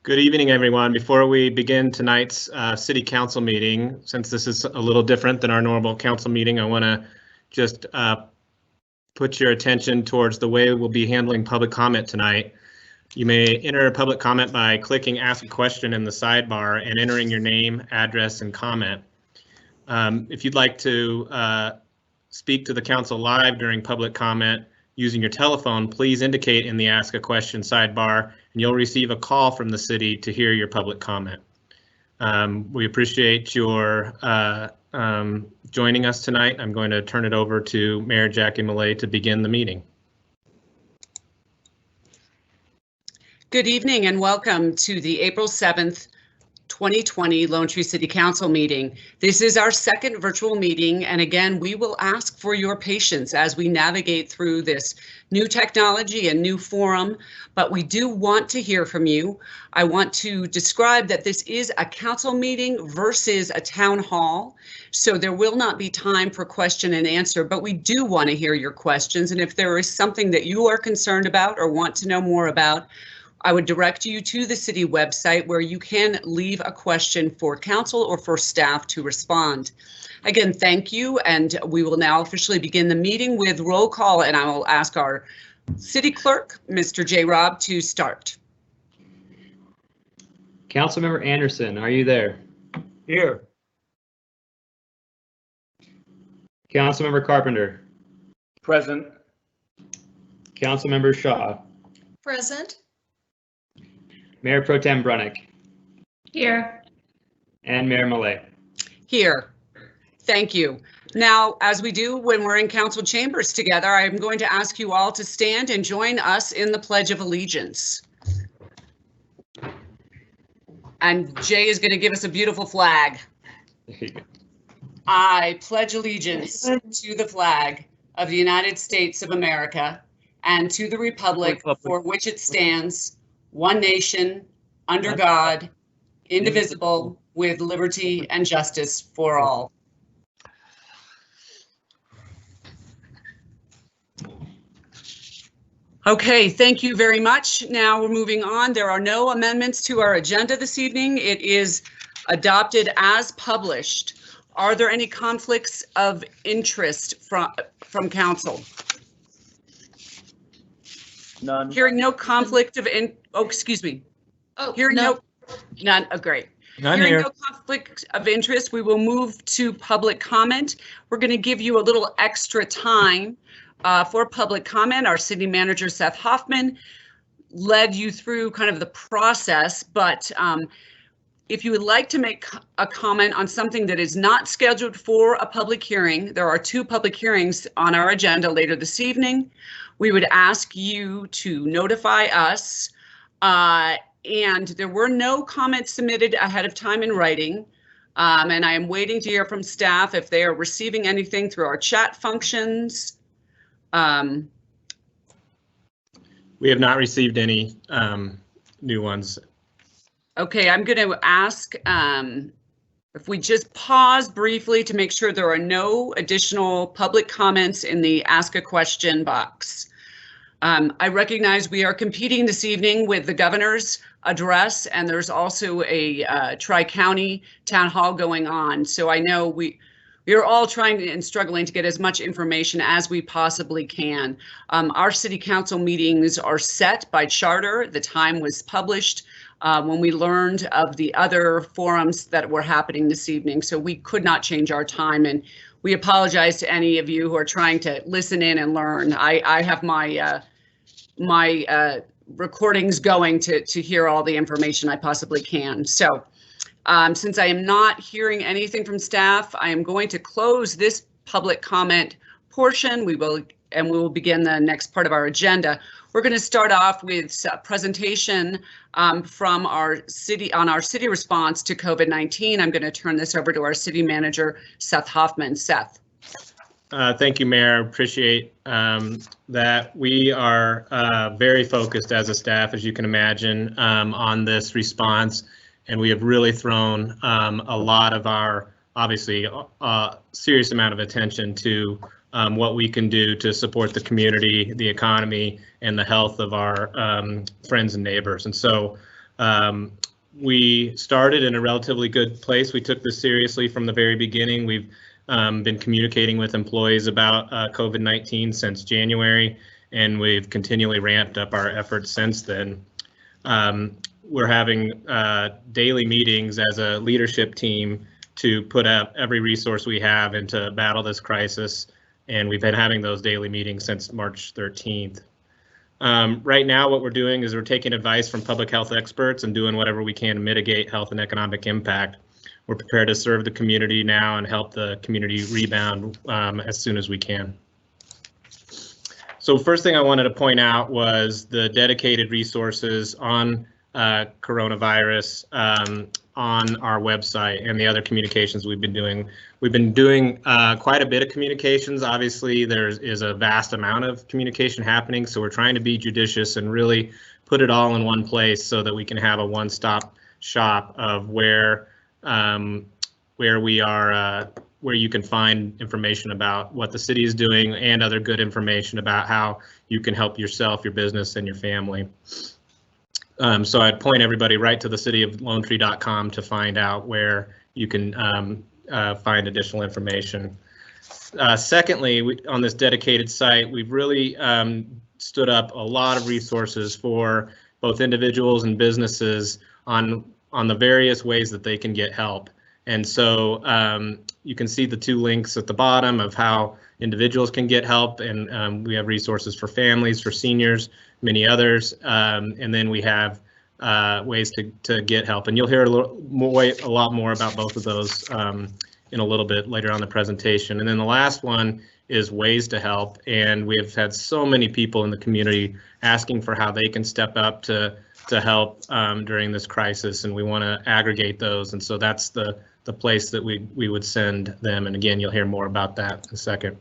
Good evening, everyone. Before we begin tonight's City Council meeting, since this is a little different than our normal council meeting, I want to just put your attention towards the way we'll be handling public comment tonight. You may enter public comment by clicking Ask a Question in the sidebar and entering your name, address, and comment. If you'd like to speak to the council live during public comment using your telephone, please indicate in the Ask a Question sidebar, and you'll receive a call from the city to hear your public comment. We appreciate your joining us tonight. I'm going to turn it over to Mayor Jackie Millet to begin the meeting. Good evening and welcome to the April 7th, 2020 Lone Tree City Council meeting. This is our second virtual meeting, and again, we will ask for your patience as we navigate through this new technology and new forum, but we do want to hear from you. I want to describe that this is a council meeting versus a town hall, so there will not be time for question and answer, but we do want to hear your questions, and if there is something that you are concerned about or want to know more about, I would direct you to the city website where you can leave a question for council or for staff to respond. Again, thank you, and we will now officially begin the meeting with roll call, and I will ask our city clerk, Mr. J. Robb, to start. Councilmember Anderson, are you there? Here. Councilmember Carpenter. Present. Councilmember Shaw. Present. Mayor Pro Tem Brunick. Here. And Mayor Millet. Here. Thank you. Now, as we do when we're in council chambers together, I'm going to ask you all to stand and join us in the Pledge of Allegiance. And Jay is going to give us a beautiful flag. I pledge allegiance to the flag of the United States of America and to the republic for which it stands, one nation, under God, indivisible, with liberty and justice for all. Okay, thank you very much. Now we're moving on. There are no amendments to our agenda this evening. It is adopted as published. Are there any conflicts of interest from council? None. Hearing no conflict of excuse me. Hearing none. Oh, great. Hearing no conflict of interest, we will move to public comment. We're going to give you a little extra time for public comment. Our city manager, Seth Hoffman, led you through kind of the process, but if you would like to make a comment on something that is not scheduled for a public hearing, there are 2 public hearings on our agenda later this evening. We would ask you to notify us, and there were no comments submitted ahead of time in writing, and I am waiting to hear from staff if they are receiving anything through our chat functions. We have not received any new ones. Okay, I'm going to ask if we just pause briefly to make sure there are no additional public comments in the Ask a Question box. I recognize we are competing this evening with the governor's address, and there's also a Tri-County town hall going on. So I know we are all trying and struggling to get as much information as we possibly can. Our city council meetings are set by charter. The time was published when we learned of the other forums that were happening this evening, so we could not change our time, and we apologize to any of you who are trying to listen in and learn. I have my recordings going to hear all the information I possibly can. So since I am not hearing anything from staff, I am going to close this public comment portion. We will begin the next part of our agenda. We're going to start off with a presentation from our city response to COVID-19. I'm going to turn this over to our city manager, Seth Hoffman. Seth. Thank you, Mayor. Appreciate that. We are very focused as a staff, as you can imagine, on this response, and we have really thrown a lot of our, obviously, serious amount of attention to what we can do to support the community, the economy, and the health of our friends and neighbors. And so We started in a relatively good place. We took this seriously from the very beginning. We've been communicating with employees about COVID-19 since January, and we've continually ramped up our efforts since then. We're having daily meetings as a leadership team to put up every resource we have into battle this crisis, and we've been having those daily meetings since March 13th. Right now, what we're doing is we're taking advice from public health experts and doing whatever we can to mitigate health and economic impact. We're prepared to serve the community now and help the community rebound as soon as we can. So first thing I wanted to point out was the dedicated resources on coronavirus on our website and the other communications we've been doing. We've been doing quite a bit of communications. Obviously, there is a vast amount of communication happening, so we're trying to be judicious and really put it all in one place so that we can have a one-stop shop of where we are, where you can find information about what the city is doing and other good information about how you can help yourself, your business, and your family. So I'd point everybody right to the cityoflonetree.com to find out where you can find additional information. Secondly, on this dedicated site, we've really stood up a lot of resources for both individuals and businesses on the various ways that they can get help. And so you can see the two links at the bottom of how individuals can get help, and we have resources for families, for seniors, many others, and then we have ways to get help. And you'll hear a lot more about both of those in a little bit later on the presentation. And then the last one is ways to help, and we have had so many people in the community asking for how they can step up to help during this crisis, and we want to aggregate those, and so that's the place that we would send them. And again, you'll hear more about that in a second.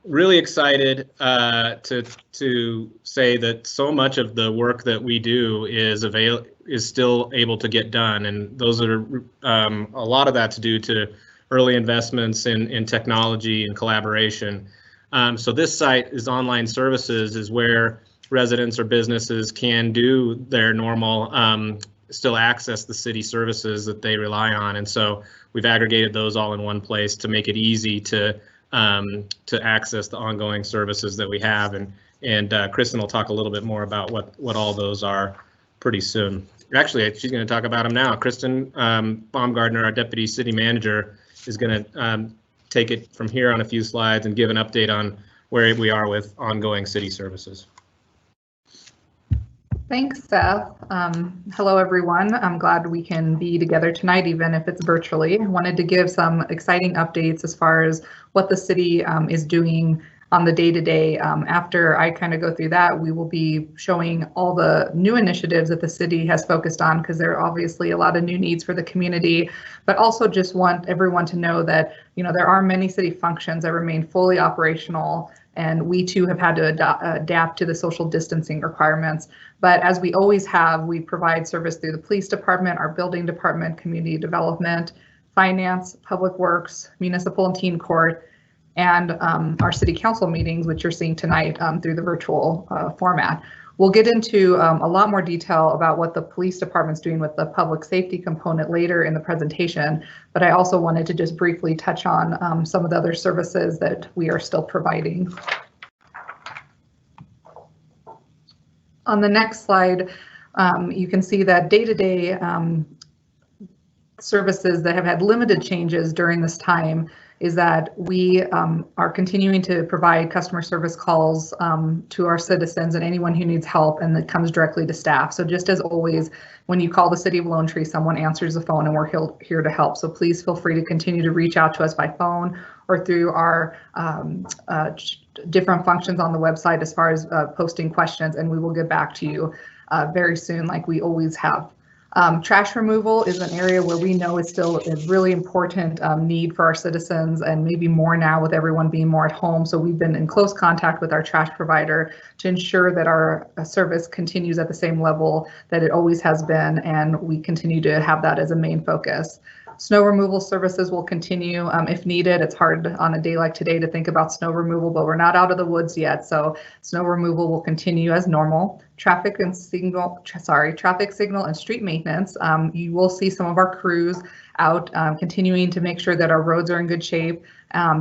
Really excited to say that so much of the work that we do is still able to get done, and those are a lot of that's due to early investments in technology and collaboration. So this site is online services, is where residents or businesses can do their normal, still access the city services that they rely on, and so we've aggregated those all in one place to make it easy to access the ongoing services that we have, and Kristen will talk a little bit more about what all those are pretty soon. Actually, she's going to talk about them now. Kristen Baumgardner, our deputy city manager, is going to take it from here on a few slides and give an update on where we are with ongoing city services. Thanks, Seth. Hello, everyone. I'm glad we can be together tonight, even if it's virtually. I wanted to give some exciting updates as far as what the city is doing on the day-to-day. After I kind of go through that, we will be showing all the new initiatives that the city has focused on, because there are obviously a lot of new needs for the community, but also just want everyone to know that, you know, there are many city functions that remain fully operational, and we too have had to adapt to the social distancing requirements. But as we always have, we provide service through the police department, our building department, community development, finance, public works, municipal and teen court, and our city council meetings, which you're seeing tonight through the virtual format. We'll get into a lot more detail about what the police department's doing with the public safety component later in the presentation, but I also wanted to just briefly touch on some of the other services that we are still providing. On the next slide, you can see that day-to-day services that have had limited changes during this time is that we are continuing to provide customer service calls to our citizens and anyone who needs help, and that comes directly to staff. So just as always, when you call the City of Lone Tree, someone answers the phone and we're here to help. So please feel free to continue to reach out to us by phone or through our different functions on the website as far as posting questions, and we will get back to you very soon like we always have. Trash removal is an area where we know is still a really important need for our citizens, and maybe more now with everyone being more at home. So we've been in close contact with our trash provider to ensure that our service continues at the same level that it always has been, and we continue to have that as a main focus. Snow removal services will continue if needed. It's hard on a day like today to think about snow removal, but we're not out of the woods yet, so snow removal will continue as normal. Traffic signal and street maintenance. You will see some of our crews out continuing to make sure that our roads are in good shape.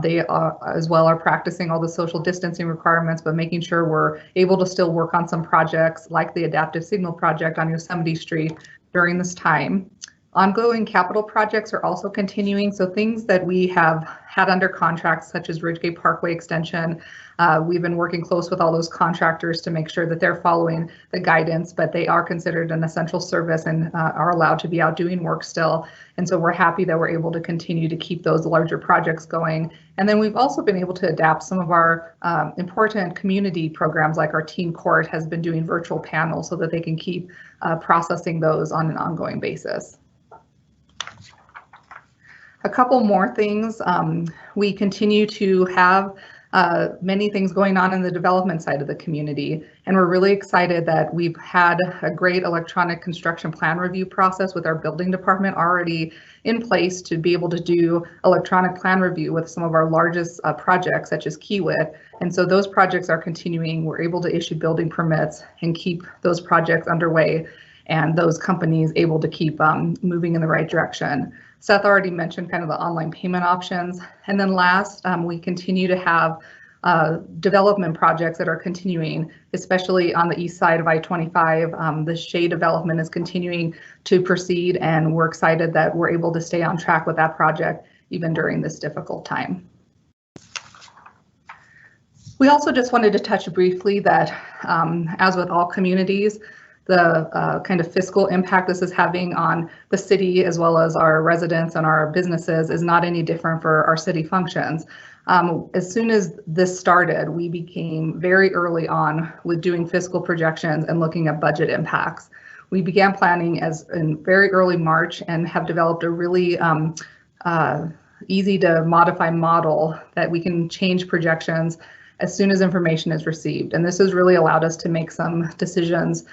They as well are practicing all the social distancing requirements, but making sure we're able to still work on some projects like the adaptive signal project on Yosemite Street during this time. Ongoing capital projects are also continuing, so things that we have had under contract, such as Ridgegate Parkway Extension, we've been working close with all those contractors to make sure that they're following the guidance, but they are considered an essential service and are allowed to be out doing work still. And so we're happy that we're able to continue to keep those larger projects going. And then we've also been able to adapt some of our important community programs, like our teen court has been doing virtual panels so that they can keep processing those on an ongoing basis. A couple more things. We continue to have many things going on in the development side of the community, and we're really excited that we've had a great electronic construction plan review process with our building department already in place to be able to do electronic plan review with some of our largest projects, such as Kiewit. And so those projects are continuing. We're able to issue building permits and keep those projects underway, and those companies able to keep moving in the right direction. Seth already mentioned kind of the online payment options. And then last, we continue to have development projects that are continuing, especially on the east side of I-25. The Shea development is continuing to proceed, and we're excited that we're able to stay on track with that project even during this difficult time. We also just wanted to touch briefly that, as with all communities, the kind of fiscal impact this is having on the city as well as our residents and our businesses is not any different for our city functions. As soon as this started, we became very early on with doing fiscal projections and looking at budget impacts. We began planning in very early March and have developed a really easy to modify model that we can change projections as soon as information is received. And this has really allowed us to make some decisions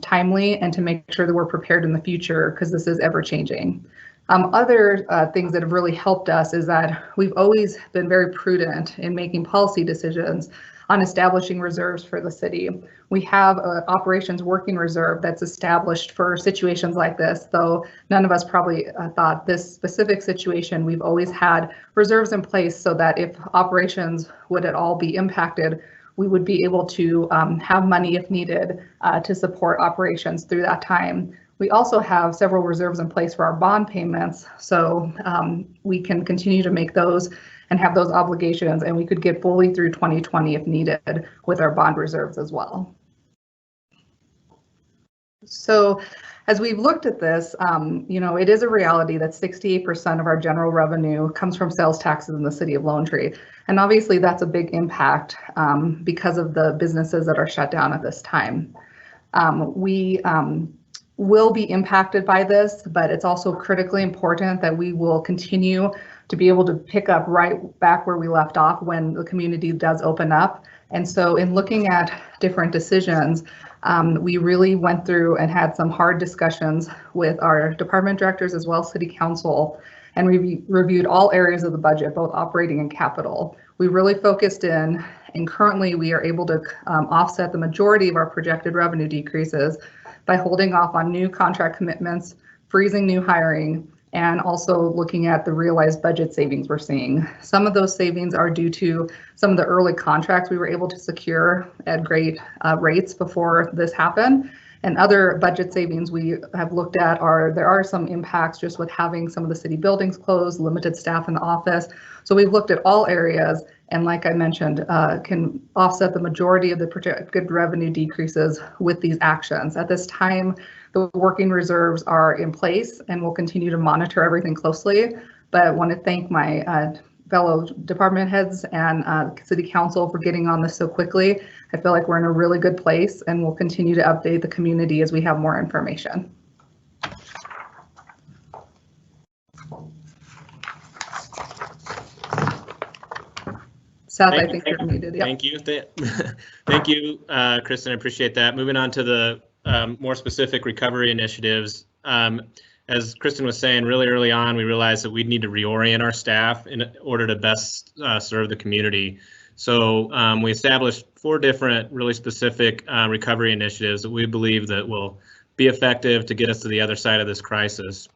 timely and to make sure that we're prepared in the future, because this is ever changing. Other things that have really helped us is that we've always been very prudent in making policy decisions on establishing reserves for the city. We have an operations working reserve that's established for situations like this, though none of us probably thought this specific situation. We've always had reserves in place so that if operations would at all be impacted, we would be able to have money if needed to support operations through that time. We also have several reserves in place for our bond payments, so we can continue to make those and have those obligations, and we could get fully through 2020 if needed with our bond reserves as well. So as we've looked at this, it is a reality that 68% of our general revenue comes from sales taxes in the city of Lone Tree. And obviously that's a big impact because of the businesses that are shut down at this time. We will be impacted by this, but it's also critically important that we will continue to be able to pick up right back where we left off when the community does open up. And so in looking at different decisions, we really went through and had some hard discussions with our department directors as well as city council, and we reviewed all areas of the budget, both operating and capital. We really focused in, and currently we are able to offset the majority of our projected revenue decreases by holding off on new contract commitments, freezing new hiring, and also looking at the realized budget savings we're seeing. Some of those savings are due to some of the early contracts we were able to secure at great rates before this happened. And other budget savings we have looked at there are some impacts just with having some of the city buildings closed, limited staff in the office. So we've looked at all areas, and like I mentioned, can offset the majority of the projected revenue decreases with these actions. At this time, the working reserves are in place, and we'll continue to monitor everything closely. But I want to thank my fellow department heads and city council for getting on this so quickly. I feel like we're in a really good place, and we'll continue to update the community as we have more information. Seth, I think you're muted. Yep. Thank you. Thank you, Kristen. I appreciate that. Moving on to the more specific recovery initiatives. as Kristen was saying, really early on, we realized that we'd need to reorient our staff in order to best serve the community. So we established 4 different really specific recovery initiatives that we believe that will be effective to get us to the other side of this crisis.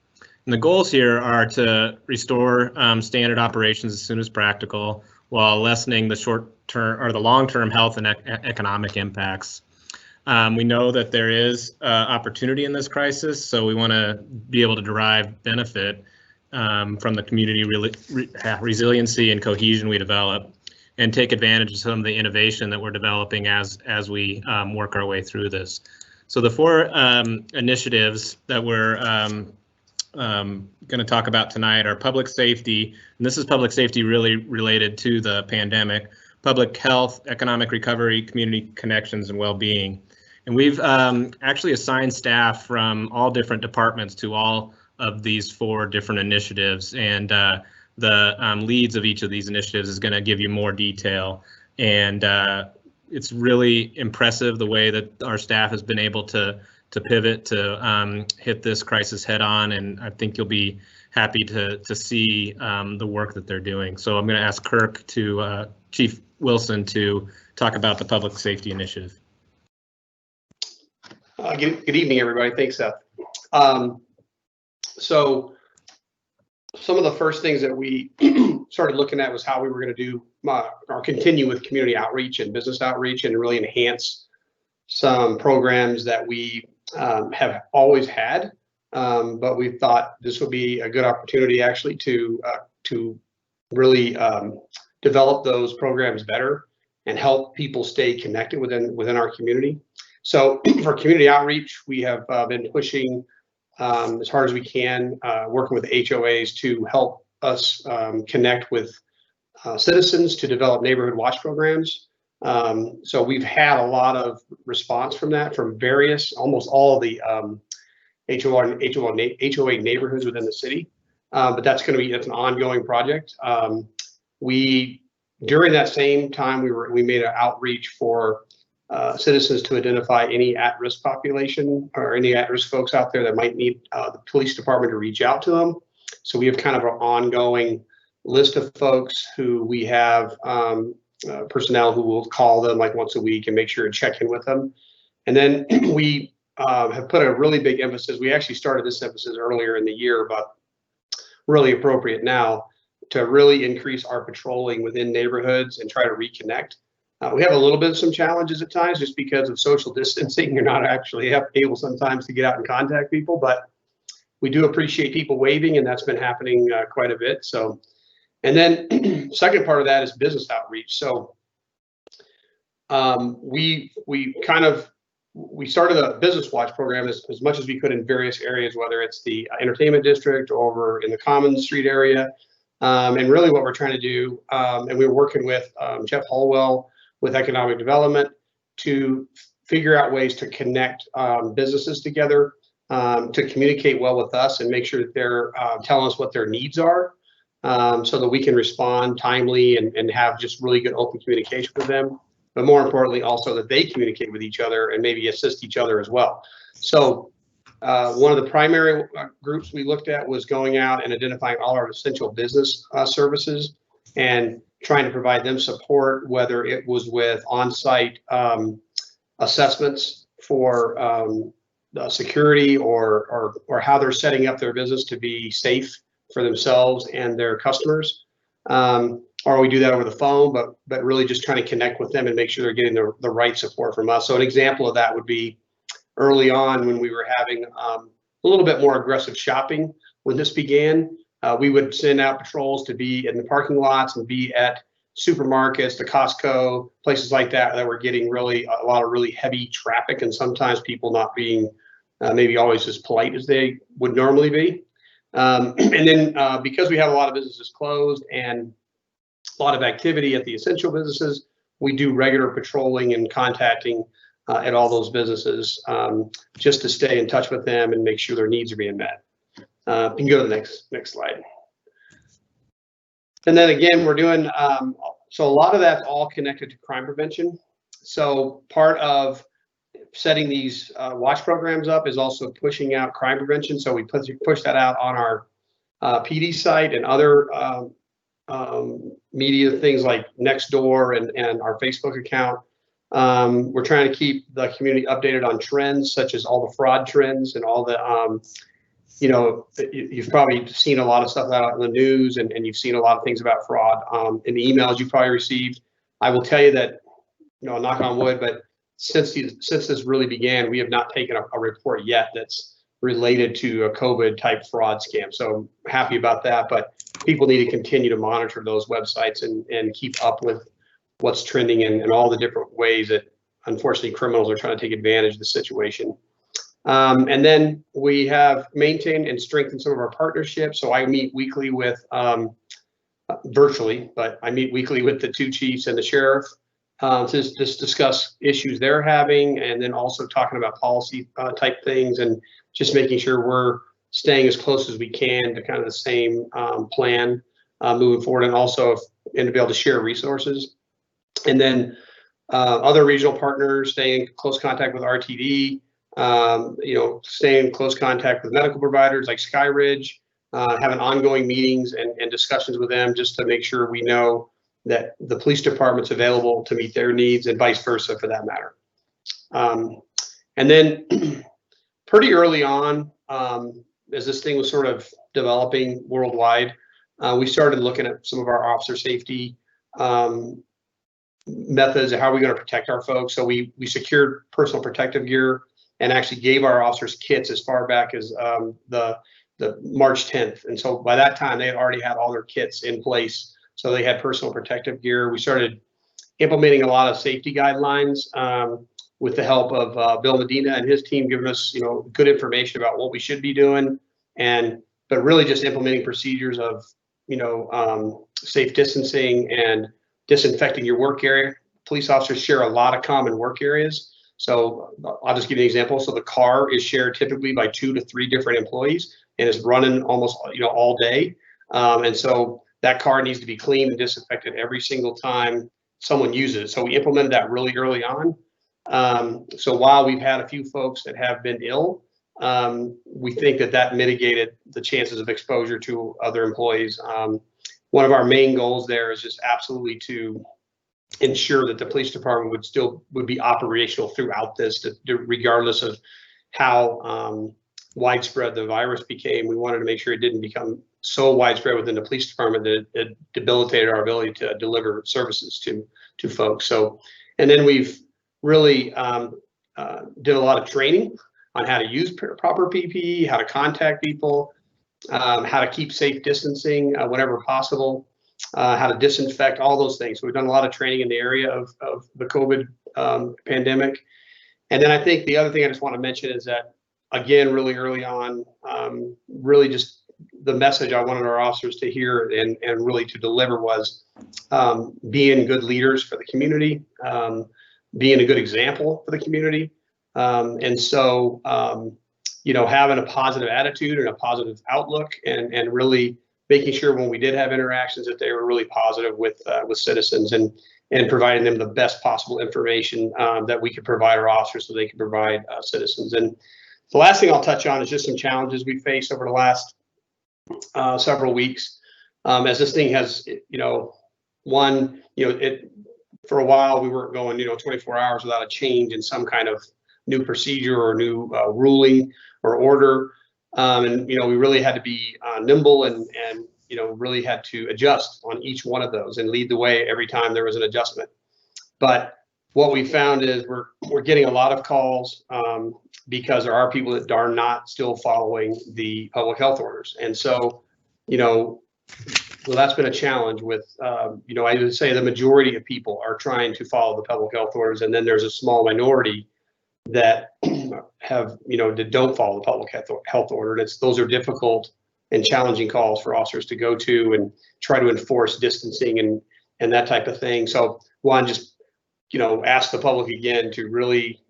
And the goals here are to restore standard operations as soon as practical, while lessening the short-term or the long-term health and economic impacts. We know that there is opportunity in this crisis, so we want to be able to derive benefit from the community resiliency and cohesion we develop, and take advantage of some of the innovation that we're developing as we work our way through this. So the 4 initiatives that we're going to talk about tonight are public safety, and this is public safety really related to the pandemic, public health, economic recovery, community connections, and well-being. And we've actually assigned staff from all different departments to all of these 4 different initiatives, and the leads of each of these initiatives is going to give you more detail. And it's really impressive the way that our staff has been able to pivot to hit this crisis head on, and I think you'll be happy to see the work that they're doing. So I'm going to ask Kirk to Chief Wilson to talk about the public safety initiative. Good evening, everybody. Thanks, Seth. So some of the first things that we started looking at was how we were going to do or continue with community outreach and business outreach, and really enhance some programs that we have always had, but we thought this would be a good opportunity actually to really develop those programs better and help people stay connected within our community. So for community outreach, we have been pushing as hard as we can, working with HOAs to help us connect with citizens to develop neighborhood watch programs. So we've had a lot of response from that, from various, almost all of the HOA neighborhoods within the city. But that's an ongoing project. During that same time, we made an outreach for citizens to identify any at-risk population or any at-risk folks out there that might need the police department to reach out to them. So we have kind of an ongoing list of folks who we have personnel who will call them like once a week and make sure to check in with them. And then we have put a really big emphasis. We actually started this emphasis earlier in the year, but really appropriate now to really increase our patrolling within neighborhoods and try to reconnect. We have a little bit of some challenges at times just because of social distancing. You're not actually able sometimes to get out and contact people, but we do appreciate people waving, and that's been happening quite a bit. So, and then second part of that is business outreach. So we started a business watch program as much as we could in various areas, whether it's the entertainment district or over in the Common Street area. And really what we're trying to do, and we're working with Jeff Hallwell with economic development to figure out ways to connect businesses together, to communicate well with us and make sure that they're telling us what their needs are, so that we can respond timely and have just really good open communication with them. But more importantly, also that they communicate with each other and maybe assist each other as well. So one of the primary groups we looked at was going out and identifying all our essential business services and trying to provide them support, whether it was with on-site assessments for security or how they're setting up their business to be safe for themselves and their customers. Or we do that over the phone, but really just trying to connect with them and make sure they're getting the right support from us. So an example of that would be early on when we were having a little bit more aggressive shopping. When this began, we would send out patrols to be in the parking lots and be at supermarkets, the Costco, places like that were getting really a lot of really heavy traffic, and sometimes people not being maybe always as polite as they would normally be. And then because we have a lot of businesses closed and a lot of activity at the essential businesses, we do regular patrolling and contacting at all those businesses just to stay in touch with them and make sure their needs are being met. You can go to the next slide. And then again, we're doing, so a lot of that's all connected to crime prevention. So part of setting these watch programs up is also pushing out crime prevention. So we push that out on our PD site and other media things like Nextdoor and our Facebook account. We're trying to keep the community updated on trends, such as all the fraud trends and all the, you've probably seen a lot of stuff out in the news, and you've seen a lot of things about fraud in the emails you've probably received. I will tell you that, knock on wood, but since this really began, we have not taken a report yet that's related to a COVID type fraud scam. So I'm happy about that, but people need to continue to monitor those websites and keep up with what's trending and all the different ways that unfortunately criminals are trying to take advantage of the situation. And then we have maintained and strengthened some of our partnerships. So I meet weekly with, virtually, but I meet weekly with the 2 chiefs and the sheriff to just discuss issues they're having, and then also talking about policy type things and just making sure we're staying as close as we can to kind of the same plan moving forward, and also to be able to share resources. And then other regional partners, staying in close contact with RTD, staying in close contact with medical providers like Skyridge, having ongoing meetings and discussions with them just to make sure we know that the police department's available to meet their needs, and vice versa for that matter. And then pretty early on, as this thing was sort of developing worldwide, we started looking at some of our officer safety methods of how we're going to protect our folks. So we secured personal protective gear and actually gave our officers kits as far back as the March 10th. And so by that time, they had already had all their kits in place. So they had personal protective gear. We started implementing a lot of safety guidelines with the help of Bill Medina and his team, giving us good information about what we should be doing, but really just implementing procedures of safe distancing and disinfecting your work area. Police officers share a lot of common work areas. So I'll just give you an example. So the car is shared typically by 2 to 3 different employees and is running almost all day. And so that car needs to be cleaned and disinfected every single time someone uses it. So we implemented that really early on. So while we've had a few folks that have been ill, we think that mitigated the chances of exposure to other employees. One of our main goals there is just absolutely to ensure that the police department would be operational throughout this, regardless of how widespread the virus became. We wanted to make sure it didn't become so widespread within the police department that it debilitated our ability to deliver services to folks. So, and then we've really did a lot of training on how to use proper PPE, how to contact people, how to keep safe distancing whenever possible, how to disinfect, all those things. So we've done a lot of training in the area of the COVID pandemic. And then I think the other thing I just want to mention is that, again, really early on, really just the message I wanted our officers to hear and really to deliver was being good leaders for the community, being a good example for the community. And so, having a positive attitude and a positive outlook, and really making sure when we did have interactions that they were really positive with citizens, and providing them the best possible information that we could provide our officers so they could provide citizens. And the last thing I'll touch on is just some challenges we faced over the last several weeks. As this thing has, for a while we weren't going, 24 hours without a change in some kind of new procedure or new ruling or order. And we really had to be nimble and really had to adjust on each one of those and lead the way every time there was an adjustment. But what we found is we're getting a lot of calls because there are people that are not still following the public health orders. And so, well, that's been a challenge with, I would say the majority of people are trying to follow the public health orders. And then there's a small minority that have, that don't follow the public health order. And those are difficult and challenging calls for officers to go to and try to enforce distancing and that type of thing. So one, just, ask the public again to really,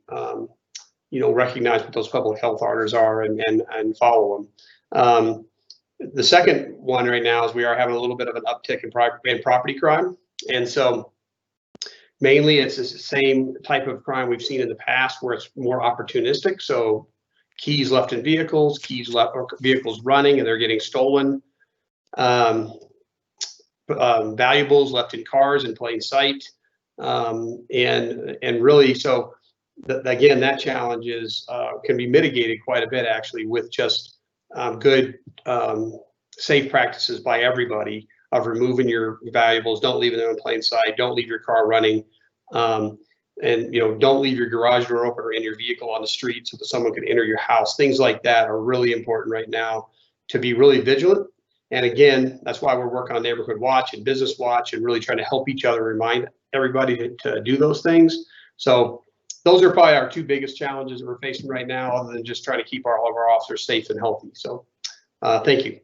recognize what those public health orders are and follow them. The second one right now is we are having a little bit of an uptick in property crime. And so, Mainly, it's the same type of crime we've seen in the past where it's more opportunistic. So keys left in vehicles, keys left or vehicles running and they're getting stolen. Valuables left in cars in plain sight. And really, so again, that challenge is can be mitigated quite a bit actually with just good safe practices by everybody of removing your valuables, don't leave them in plain sight, don't leave your car running, and don't leave your garage door open or in your vehicle on the street so that someone could enter your house. Things like that are really important right now to be really vigilant. And again, that's why we're working on Neighborhood Watch and Business Watch and really trying to help each other, remind everybody to do those things. So those are probably our two biggest challenges that we're facing right now, other than just trying to keep all of our officers safe and healthy. So thank you.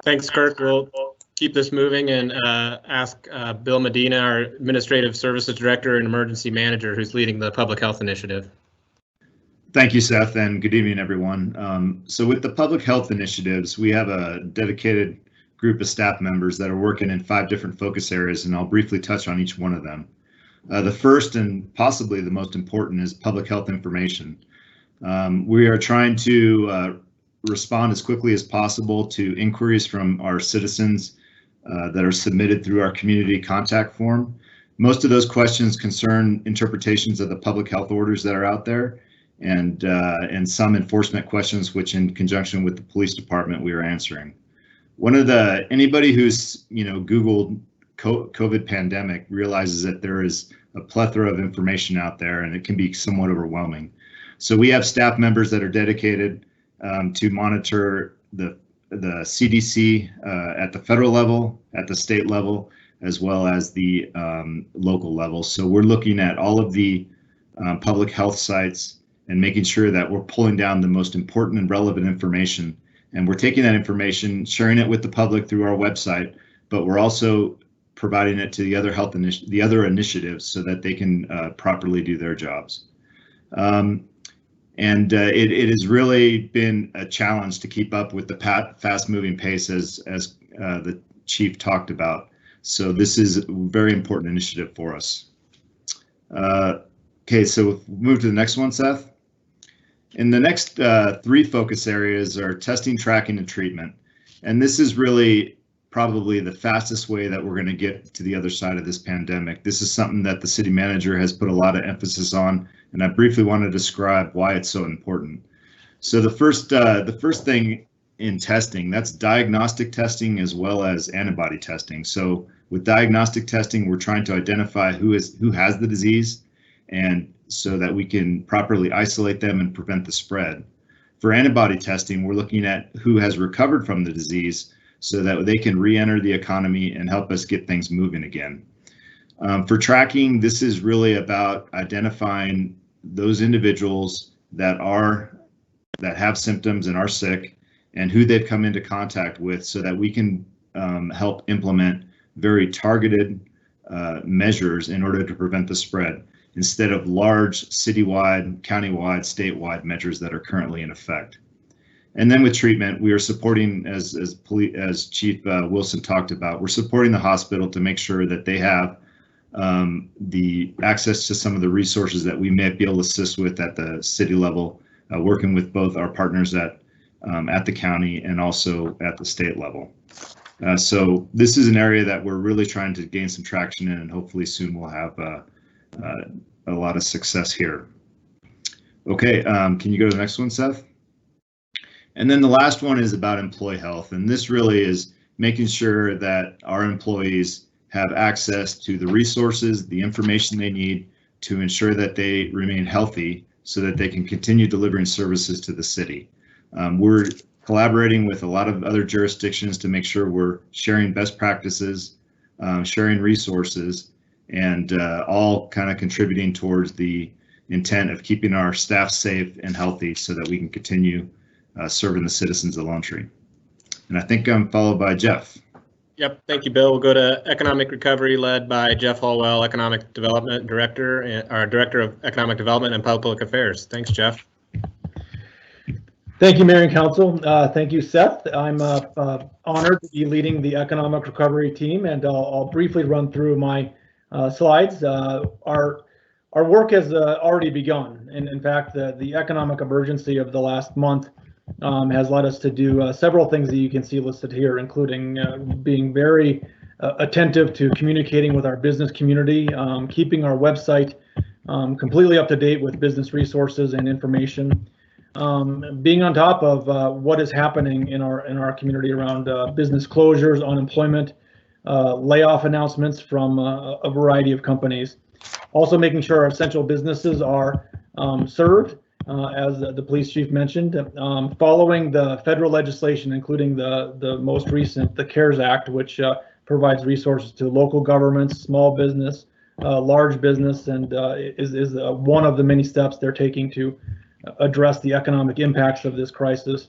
Thanks, Kirk. We'll keep this moving and ask Bill Medina, our Administrative Services Director and Emergency Manager, who's leading the Public Health Initiative. Thank you, Seth, and good evening, everyone. So with the public health initiatives, we have a dedicated group of staff members that are working in 5 different focus areas, and I'll briefly touch on each one of them. The first and possibly the most important is public health information. We are trying to respond as quickly as possible to inquiries from our citizens that are submitted through our community contact form. Most of those questions concern interpretations of the public health orders that are out there, and some enforcement questions, which in conjunction with the police department we are answering. Anybody who's Googled COVID pandemic realizes that there is a plethora of information out there and it can be somewhat overwhelming. So we have staff members that are dedicated to monitor the CDC at the federal level, at the state level, as well as the local level. So we're looking at all of the public health sites and making sure that we're pulling down the most important and relevant information. And we're taking that information, sharing it with the public through our website, but we're also providing it to the other initiatives so that they can properly do their jobs. It has really been a challenge to keep up with the fast-moving pace as the chief talked about. So this is a very important initiative for us. Okay, so we'll move to the next one, Seth. And the next 3 focus areas are testing, tracking, and treatment. And this is really probably the fastest way that we're going to get to the other side of this pandemic. This is something that the city manager has put a lot of emphasis on, and I briefly want to describe why it's so important. So the first thing in testing, that's diagnostic testing as well as antibody testing. So with diagnostic testing, we're trying to identify who has the disease, and so that we can properly isolate them and prevent the spread. For antibody testing, we're looking at who has recovered from the disease so that they can re-enter the economy and help us get things moving again. For tracking, this is really about identifying those individuals that have symptoms and are sick and who they've come into contact with so that we can help implement very targeted measures in order to prevent the spread, instead of large citywide, countywide, statewide measures that are currently in effect. And then with treatment, we are supporting, as Chief Wilson talked about, we're supporting the hospital to make sure that they have the access to some of the resources that we may be able to assist with at the city level, working with both our partners at the county and also at the state level. So this is an area that we're really trying to gain some traction in, and hopefully soon we'll have a lot of success here. Okay, can you go to the next one, Seth? And then the last one is about employee health, and this really is making sure that our employees have access to the resources, the information they need to ensure that they remain healthy so that they can continue delivering services to the city. We're collaborating with a lot of other jurisdictions to make sure we're sharing best practices, sharing resources, and all kind of contributing towards the intent of keeping our staff safe and healthy so that we can continue serving the citizens of Lone Tree. And I think I'm followed by Jeff. Yep, thank you, Bill. We'll go to Economic Recovery, led by Jeff Hallwell, Economic Development Director, our Director of Economic Development and Public Affairs. Thanks, Jeff. Thank you, Mayor and Council. Thank you, Seth. I'm honored to be leading the Economic Recovery team, and I'll briefly run through my slides. Our work has already begun, and in fact, the economic emergency of the last month has led us to do several things that you can see listed here, including being very attentive to communicating with our business community, keeping our website completely up to date with business resources and information, being on top of what is happening in our community around business closures, unemployment, layoff announcements from a variety of companies. Also making sure our essential businesses are served, as the police chief mentioned, following the federal legislation, including the most recent, the CARES Act, which provides resources to local governments, small business, large business, and is one of the many steps they're taking to address the economic impacts of this crisis.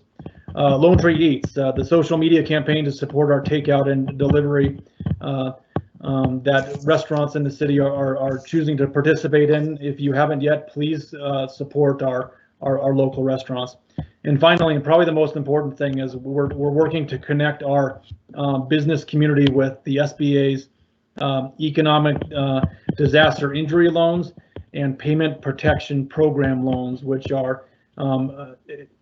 Lone Tree Eats, the social media campaign to support our takeout and delivery that restaurants in the city are choosing to participate in. If you haven't yet, please support our local restaurants. And finally, and probably the most important thing, is we're working to connect our business community with the SBA's economic disaster injury loans and payment protection program loans, which are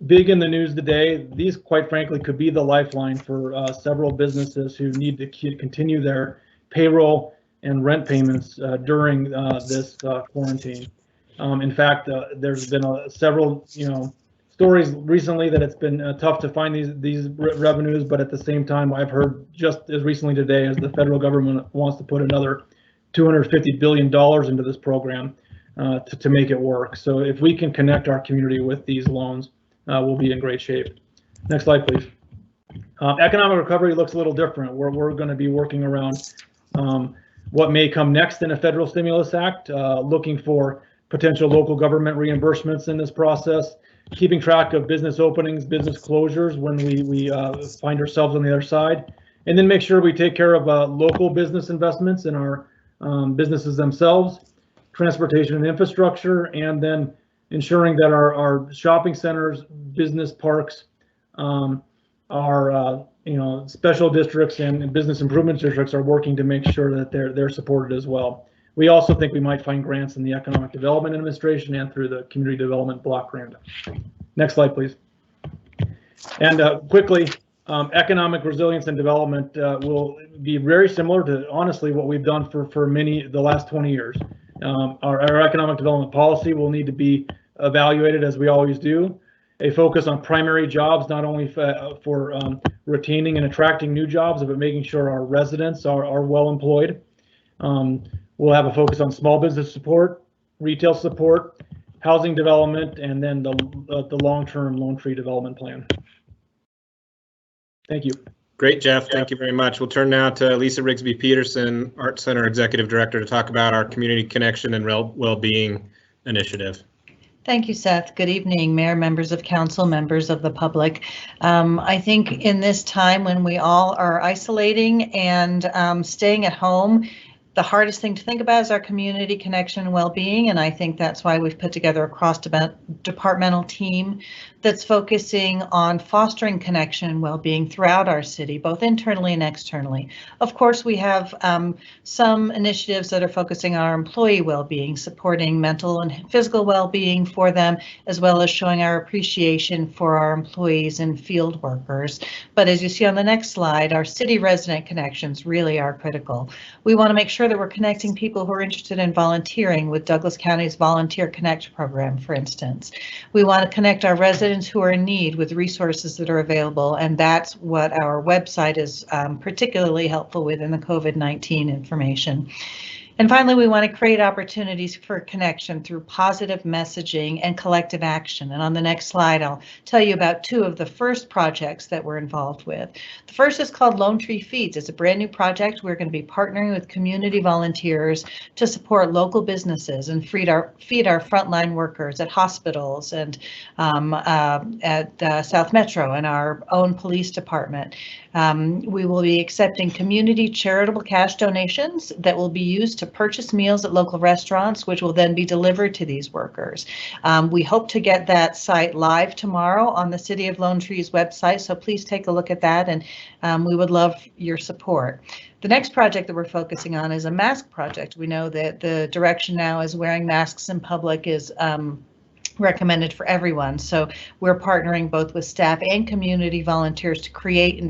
big in the news today. These, quite frankly, could be the lifeline for several businesses who need to continue their payroll and rent payments during this quarantine. In fact, there's been several stories recently that it's been tough to find these revenues, but at the same time, I've heard just as recently today as the federal government wants to put another $250 billion into this program to make it work. So if we can connect our community with these loans, we'll be in great shape. Next slide, please. Economic recovery looks a little different. We're going to be working around what may come next in a federal stimulus act, looking for potential local government reimbursements in this process, keeping track of business openings, business closures when we find ourselves on the other side, and then make sure we take care of local business investments in our businesses themselves, transportation and infrastructure, and then ensuring that our shopping centers, business parks, our special districts and business improvement districts are working to make sure that they're supported as well. We also think we might find grants in the Economic Development Administration and through the Community Development Block Grant. Next slide, please. And quickly, economic resilience and development will be very similar to, honestly, what we've done for the last 20 years. Our economic development policy will need to be evaluated, as we always do. A focus on primary jobs, not only for retaining and attracting new jobs, but making sure our residents are well employed. We'll have a focus on small business support, retail support, housing development, and then the long-term Lone Tree development plan. Thank you. Great, Jeff. Thank you very much. We'll turn now to Lisa Rigsby Peterson, Art Center Executive Director, to talk about our Community Connection and Wellbeing Initiative. Thank you, Seth. Good evening, Mayor, members of council, members of the public. I think in this time when we all are isolating and staying at home, the hardest thing to think about is our community connection and well-being, and I think that's why we've put together a cross-departmental team that's focusing on fostering connection and well-being throughout our city, both internally and externally. Of course, we have some initiatives that are focusing on our employee well-being, supporting mental and physical well-being for them, as well as showing our appreciation for our employees and field workers. But as you see on the next slide, our city resident connections really are critical. We want to make sure that we're connecting people who are interested in volunteering with Douglas County's Volunteer Connect program, for instance. We want to connect our residents who are in need with resources that are available, and that's what our website is particularly helpful with in the COVID-19 information. And finally, we want to create opportunities for connection through positive messaging and collective action. And on the next slide, I'll tell you about two of the first projects that we're involved with. The first is called Lone Tree Feeds. It's a brand new project. We're going to be partnering with community volunteers to support local businesses and feed our frontline workers at hospitals and at South Metro and our own police department. We will be accepting community charitable cash donations that will be used to purchase meals at local restaurants, which will then be delivered to these workers. We hope to get that site live tomorrow on the City of Lone Tree's website, so please take a look at that, and we would love your support. The next project that we're focusing on is a mask project. We know that the direction now is wearing masks in public is recommended for everyone. So we're partnering both with staff and community volunteers to create and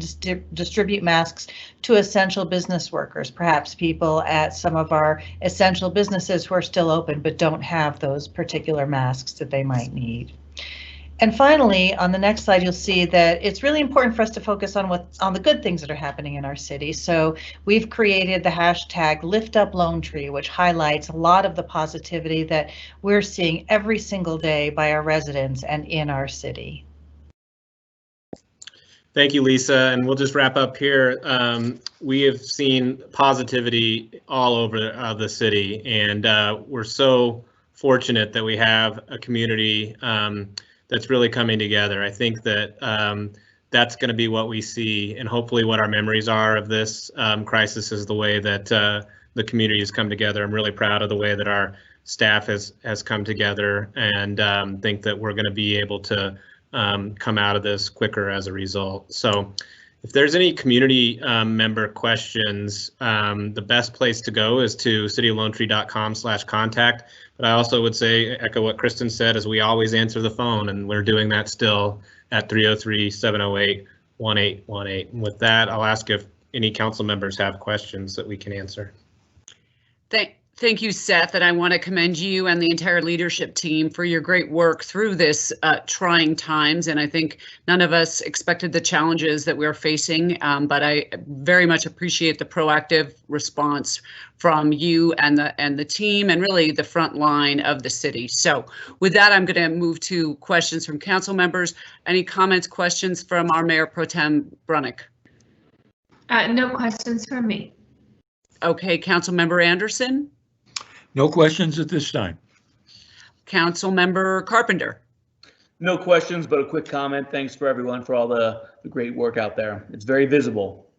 distribute masks to essential business workers, perhaps people at some of our essential businesses who are still open but don't have those particular masks that they might need. And finally, on the next slide, you'll see that it's really important for us to focus on the good things that are happening in our city. So we've created the hashtag #LiftUpLoneTree, which highlights a lot of the positivity that we're seeing every single day by our residents and in our city. Thank you, Lisa. And we'll just wrap up here. We have seen positivity all over the city, and we're so fortunate that we have a community that's really coming together. I think that that's going to be what we see, and hopefully what our memories are of this crisis is the way that the community has come together. I'm really proud of the way that our staff has come together, and think that we're going to be able to come out of this quicker as a result. So if there's any community member questions, the best place to go is to cityoflonetree.com/contact. But I also would say, echo what Kristen said, is we always answer the phone, and we're doing that still at 303-708-1818. And with that, I'll ask if any council members have questions that we can answer. Thank you, Seth, and I want to commend you and the entire leadership team for your great work through this trying times. And I think none of us expected the challenges that we're facing, but I very much appreciate the proactive response from you and the team, and really the front line of the city. So with that, I'm going to move to questions from council members. Any comments, questions from our Mayor Pro Tem Brunick? No questions from me. Okay, Councilmember Anderson. No questions at this time. Councilmember Carpenter. No questions, but a quick comment. Thanks for everyone for all the great work out there. It's very visible.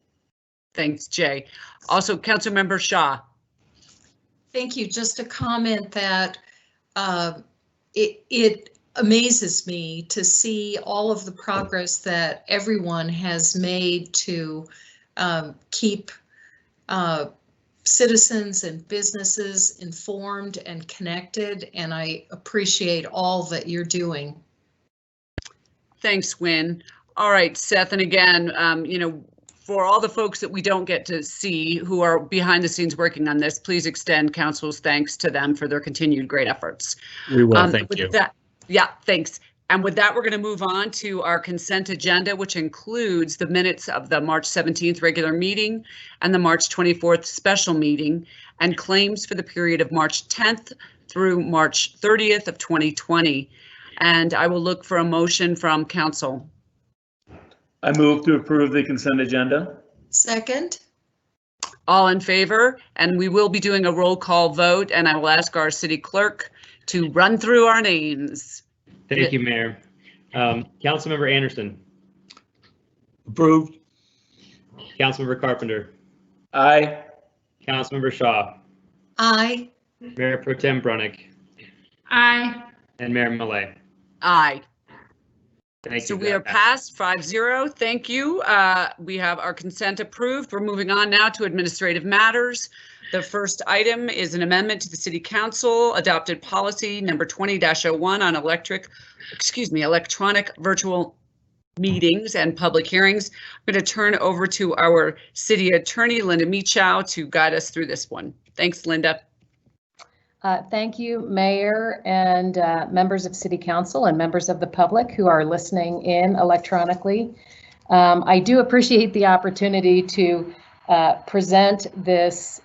Thanks, Jay. Also, Councilmember Shaw. Thank you. Just a comment that it amazes me to see all of the progress that everyone has made to keep citizens and businesses informed and connected, and I appreciate all that you're doing. Thanks, Wynn. All right, Seth, and again, for all the folks that we don't get to see who are behind the scenes working on this, please extend council's thanks to them for their continued great efforts. We will, thank you. Yeah, thanks. And with that, we're going to move on to our consent agenda, which includes the minutes of the March 17th regular meeting and the March 24th special meeting, and claims for the period of March 10th through March 30th of 2020. And I will look for a motion from council. I move to approve the consent agenda. Second. All in favor? And we will be doing a roll call vote, and I will ask our city clerk to run through our names. Thank you, Mayor. Councilmember Anderson. Approved. Councilmember Carpenter. Aye. Councilmember Shaw. Aye. Mayor Pro Tem Brunick. Aye. And Mayor Millet. Aye. Thank you. So we are passed 5-0. Thank you. We have our consent approved. We're moving on now to administrative matters. The first item is an amendment to the City Council adopted policy number 20-01 on electronic virtual meetings and public hearings. I'm going to turn over to our City Attorney, Linda Michow, to guide us through this one. Thanks, Linda. Thank you, Mayor, and members of City Council and members of the public who are listening in electronically. I do appreciate the opportunity to present this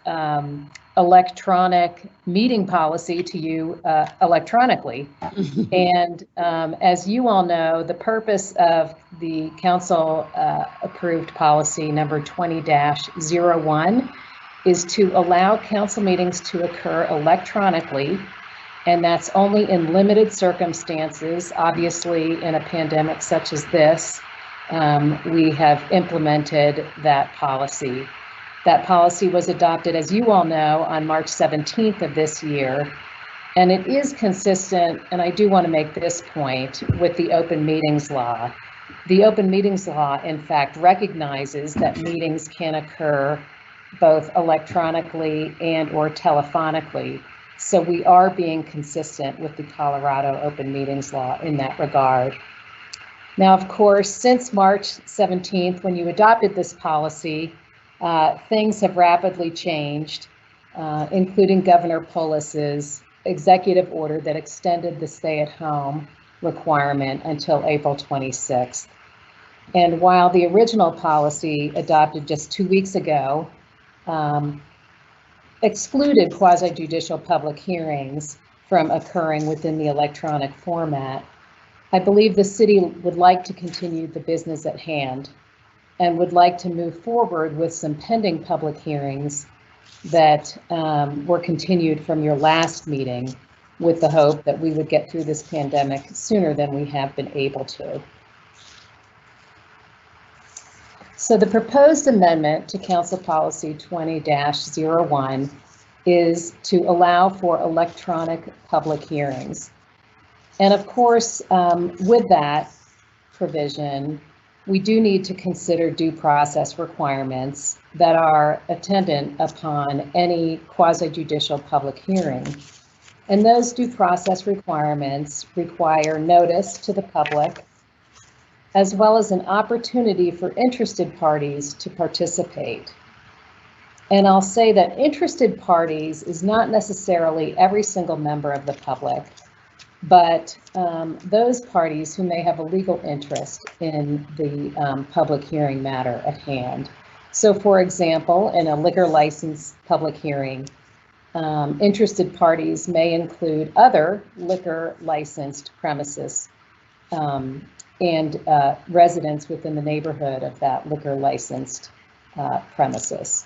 electronic meeting policy to you electronically. And as you all know, the purpose of the council approved policy number 20-01 is to allow council meetings to occur electronically, and that's only in limited circumstances. Obviously, in a pandemic such as this, we have implemented that policy. That policy was adopted, as you all know, on March 17th of this year, and it is consistent, and I do want to make this point, with the open meetings law. The open meetings law, in fact, recognizes that meetings can occur both electronically and/or telephonically. So we are being consistent with the Colorado Open Meetings Law in that regard. Now, of course, since March 17th, when you adopted this policy, things have rapidly changed, including Governor Polis's executive order that extended the stay-at-home requirement until April 26th. And while the original policy adopted just 2 weeks ago excluded quasi-judicial public hearings from occurring within the electronic format, I believe the city would like to continue the business at hand and would like to move forward with some pending public hearings that were continued from your last meeting, with the hope that we would get through this pandemic sooner than we have been able to. So the proposed amendment to Council Policy 20-01 is to allow for electronic public hearings. And of course, with that provision, we do need to consider due process requirements that are attendant upon any quasi-judicial public hearing. And those due process requirements require notice to the public, as well as an opportunity for interested parties to participate. And I'll say that interested parties is not necessarily every single member of the public, but those parties who may have a legal interest in the public hearing matter at hand. So for example, in a liquor license public hearing, interested parties may include other liquor licensed premises and residents within the neighborhood of that liquor licensed premises.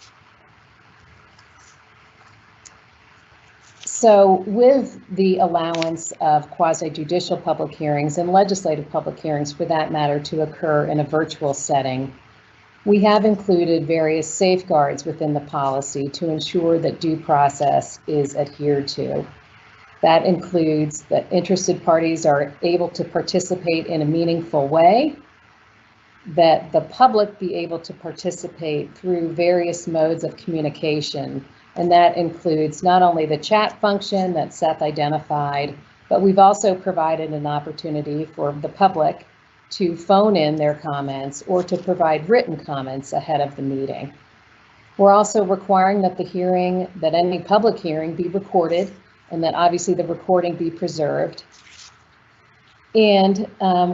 So with the allowance of quasi-judicial public hearings and legislative public hearings, for that matter, to occur in a virtual setting, we have included various safeguards within the policy to ensure that due process is adhered to. That includes that interested parties are able to participate in a meaningful way, that the public be able to participate through various modes of communication, and that includes not only the chat function that Seth identified, but we've also provided an opportunity for the public to phone in their comments or to provide written comments ahead of the meeting. We're also requiring that any public hearing be recorded, and that obviously the recording be preserved. And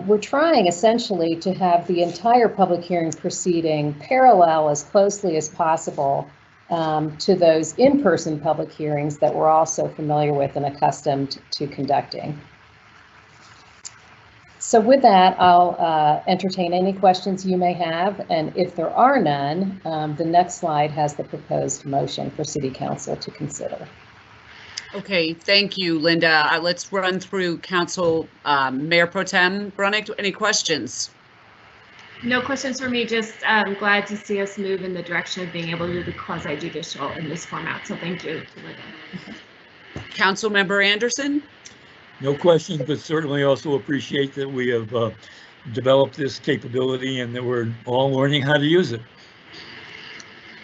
we're trying essentially to have the entire public hearing proceeding parallel as closely as possible to those in-person public hearings that we're also familiar with and accustomed to conducting. So with that, I'll entertain any questions you may have, and if there are none, the next slide has the proposed motion for City Council to consider. Okay, thank you, Linda. Let's run through Council Mayor Pro Tem Brunick. Any questions? No questions for me, just glad to see us move in the direction of being able to do the quasi-judicial in this format, so thank you. Council Member Anderson? No questions, but certainly also appreciate that we have developed this capability and that we're all learning how to use it.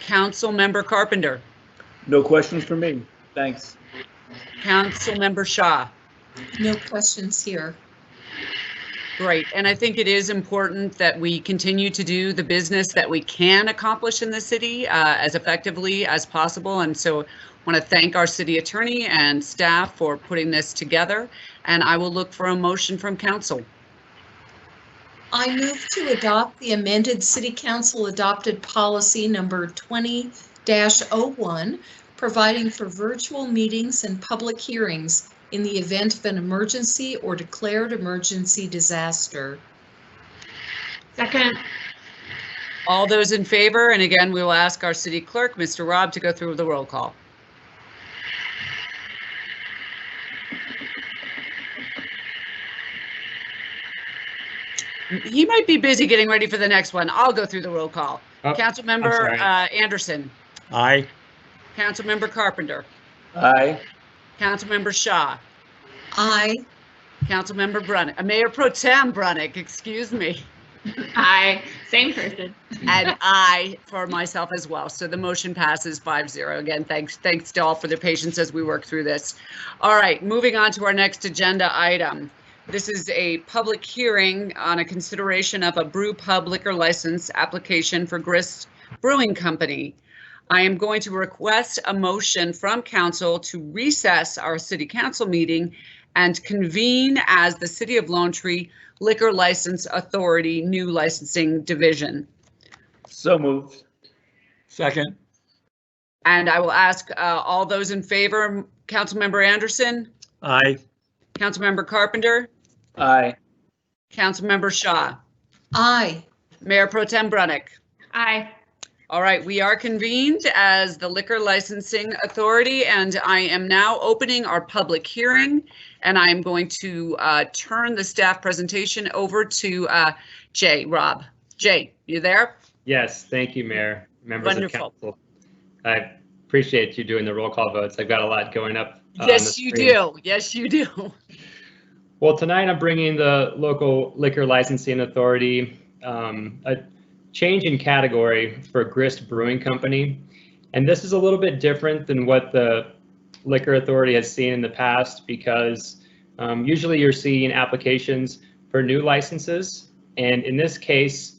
Council Member Carpenter? No questions for me, thanks. Council Member Shaw? No questions here. Great, and I think it is important that we continue to do the business that we can accomplish in the city as effectively as possible. And so I want to thank our city attorney and staff for putting this together, and I will look for a motion from council. I move to adopt the amended City Council adopted policy number 20-01, providing for virtual meetings and public hearings in the event of an emergency or declared emergency disaster. Second. All those in favor, and again, we will ask our city clerk, Mr. Robb, to go through the roll call. He might be busy getting ready for the next one. I'll go through the roll call. Councilmember Anderson. Aye. Councilmember Carpenter. Aye. Councilmember Shaw. Aye. Councilmember Brunick. Mayor Pro Tem Brunick, excuse me. Aye. Same person. And I for myself as well. So the motion passes 5-0. Again, thanks to all for their patience as we work through this. All right, moving on to our next agenda item. This is a public hearing on a consideration of a brew pub liquor license application for Grist Brewing Company. I am going to request a motion from council to recess our city council meeting and convene as the City of Lone Tree Liquor License Authority new licensing division. So moved. Second. And I will ask all those in favor, Councilmember Anderson, Aye. Councilmember Carpenter, Aye. Councilmember Shaw, Aye. Mayor Pro Tem Brunick. Aye. All right, we are convened as the Liquor Licensing Authority, and I am now opening our public hearing, and I am going to turn the staff presentation over to Jay. Rob. Jay, you there? Yes, thank you, Mayor, members Wonderful. of council. I appreciate you doing the roll call votes. I've got a lot going up. Yes, you do. Yes, you do. Well, tonight I'm bringing the local liquor licensing authority a change in category for Grist Brewing Company. And this is a little bit different than what the liquor authority has seen in the past, because usually you're seeing applications for new licenses. And in this case,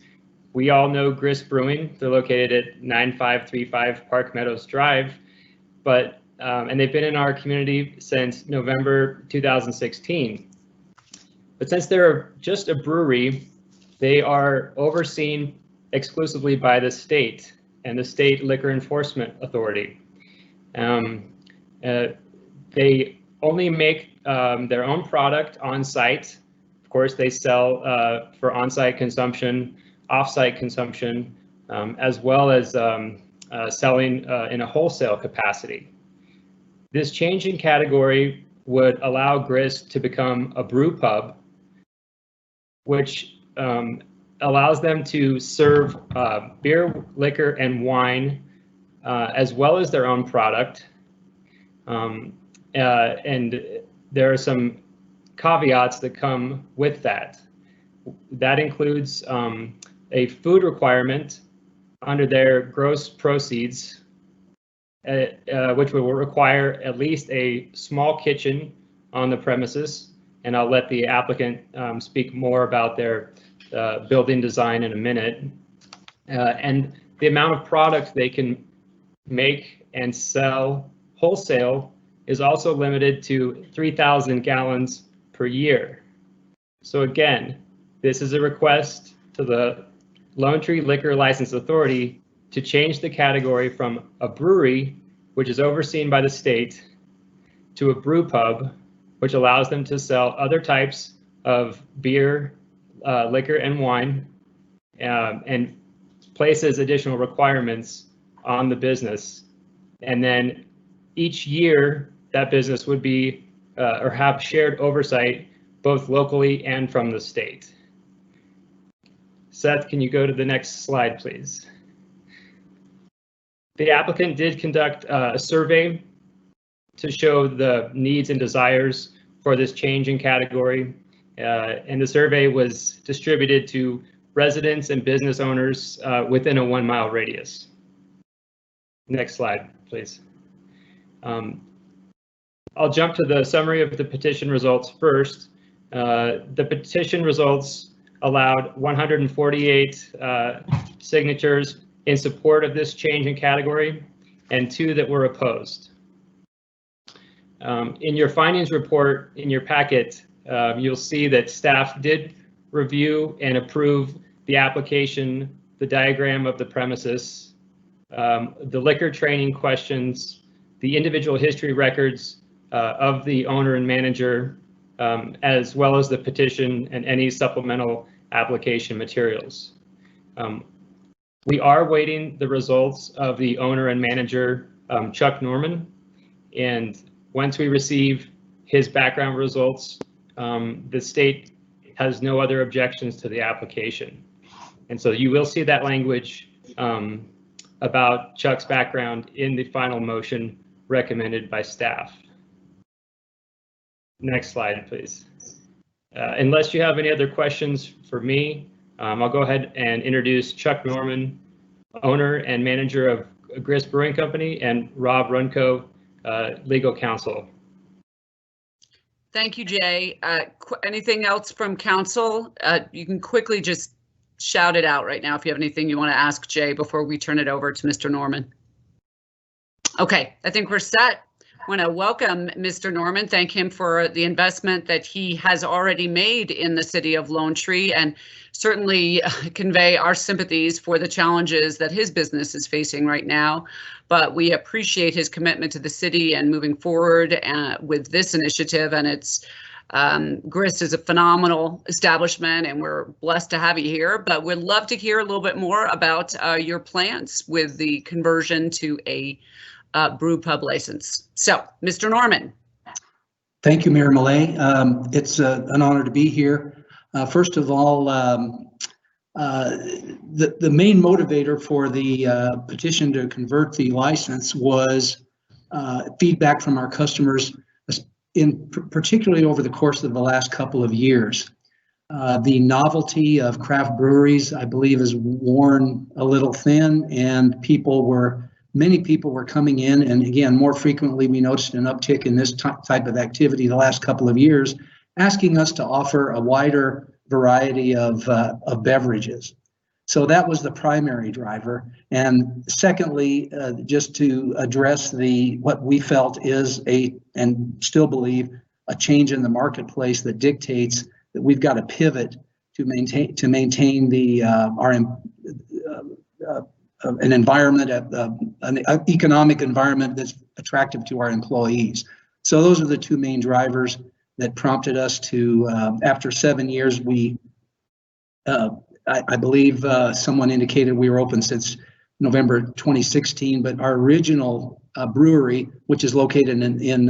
we all know Grist Brewing. They're located at 9535 Park Meadows Drive, but and they've been in our community since November 2016. But since they're just a brewery, they are overseen exclusively by the state and the State Liquor Enforcement Authority. They only make their own product on site. Of course, they sell for on-site consumption, off-site consumption, as well as selling in a wholesale capacity. This change in category would allow Grist to become a brew pub, which allows them to serve beer, liquor, and wine, as well as their own product. And there are some caveats that come with that. That includes a food requirement under their gross proceeds, which will require at least a small kitchen on the premises. And I'll let the applicant speak more about their building design in a minute. And the amount of product they can make and sell wholesale is also limited to 3,000 gallons per year. So again, this is a request to the Lone Tree Liquor License Authority to change the category from a brewery, which is overseen by the state, to a brew pub, which allows them to sell other types of beer, liquor, and wine, and places additional requirements on the business. And then each year, that business would be or have shared oversight both locally and from the state. Seth, can you go to the next slide, please? The applicant did conduct a survey to show the needs and desires for this change in category. And the survey was distributed to residents and business owners within a 1 mile radius. Next slide, please. I'll jump to the summary of the petition results first. The petition results allowed 148 signatures in support of this change in category and 2 that were opposed. In your findings report in your packet, you'll see that staff did review and approve the application, the diagram of the premises, the liquor training questions, the individual history records of the owner and manager, as well as the petition and any supplemental application materials. We are waiting the results of the owner and manager, Chuck Norman, and once we receive his background results, the state has no other objections to the application. And so you will see that language about Chuck's background in the final motion recommended by staff. Next slide, please. Unless you have any other questions for me, I'll go ahead and introduce Chuck Norman, owner and manager of Grist Brewing Company, and Rob Runco, legal counsel. Thank you, Jay. Anything else from council? You can quickly just shout it out right now if you have anything you want to ask Jay before we turn it over to Mr. Norman. Okay, I think we're set. I want to welcome Mr. Norman, thank him for the investment that he has already made in the city of Lone Tree, and certainly convey our sympathies for the challenges that his business is facing right now. But we appreciate his commitment to the city and moving forward with this initiative. And it's Grist is a phenomenal establishment, and we're blessed to have you here. But we'd love to hear a little bit more about your plans with the conversion to a brew pub license. So, Mr. Norman. Thank you, Mayor Millet. It's an honor to be here. First of all, the main motivator for the petition to convert the license was feedback from our customers, particularly over the course of the last couple of years. The novelty of craft breweries, I believe, is worn a little thin, and many people were coming in, and again, more frequently, we noticed an uptick in this type of activity the last couple of years, asking us to offer a wider variety of beverages. So that was the primary driver. And secondly, just to address what we felt is and still believe, a change in the marketplace that dictates that we've got to pivot to maintain the an environment, an economic environment that's attractive to our employees. So those are the two main drivers that prompted us to, after 7 years, I believe someone indicated we were open since November 2016, but our original brewery, which is located in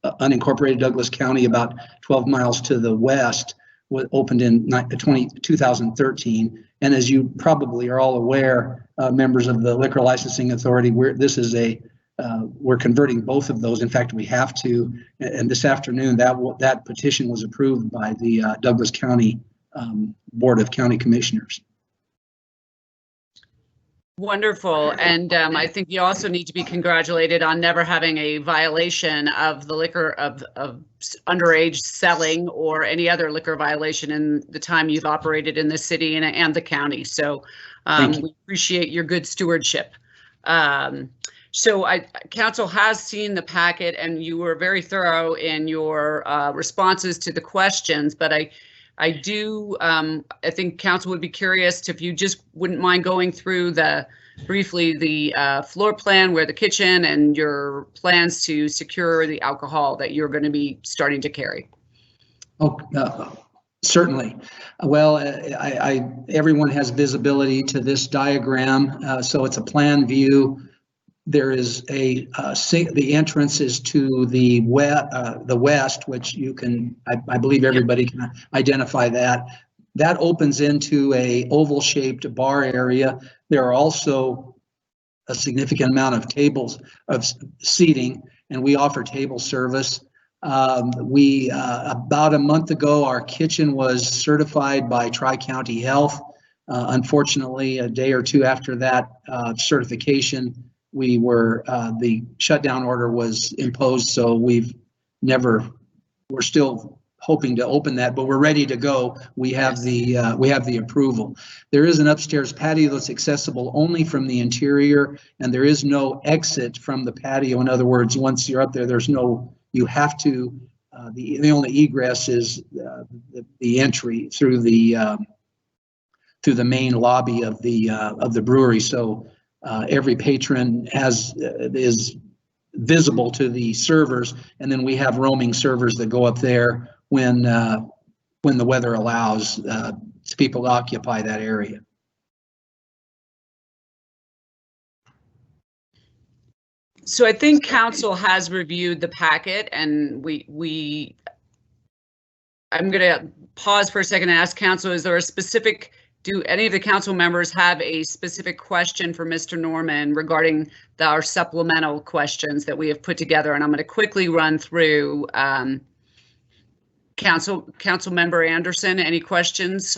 unincorporated Douglas County, about 12 miles to the west, was opened in 2013. And as you probably are all aware, members of the Liquor Licensing Authority, we're converting both of those. In fact, we have to. And this afternoon, that petition was approved by the Douglas County Board of County Commissioners. Wonderful. And I think you also need to be congratulated on never having a violation of the liquor of underage selling or any other liquor violation in the time you've operated in the city and the county. So we appreciate your good stewardship. So council has seen the packet, and you were very thorough in your responses to the questions, but I think council would be curious if you just wouldn't mind going through briefly the floor plan, where the kitchen, and your plans to secure the alcohol that you're going to be starting to carry. Oh, certainly. Well, everyone has visibility to this diagram, so it's a plan view. There is the entrance is to the west, which you can, I believe everybody can identify that. That opens into a oval-shaped bar area. There are also a significant amount of tables of seating, and we offer table service. About a month ago, our kitchen was certified by Tri-County Health. Unfortunately, a day or two after that certification, the shutdown order was imposed, so we're still hoping to open that, but we're ready to go. We have the approval. There is an upstairs patio that's accessible only from the interior, and there is no exit from the patio. In other words, once you're up there, you have to, the only egress is the entry through the main lobby of the brewery. So every patron is visible to the servers, and then we have roaming servers that go up there when the weather allows people to occupy that area. So I think council has reviewed the packet, and I'm going to pause for a second and ask council, is there a specific, do any of the council members have a specific question for Mr. Norman regarding our supplemental questions that we have put together? And I'm going to quickly run through. Council member Anderson, any questions?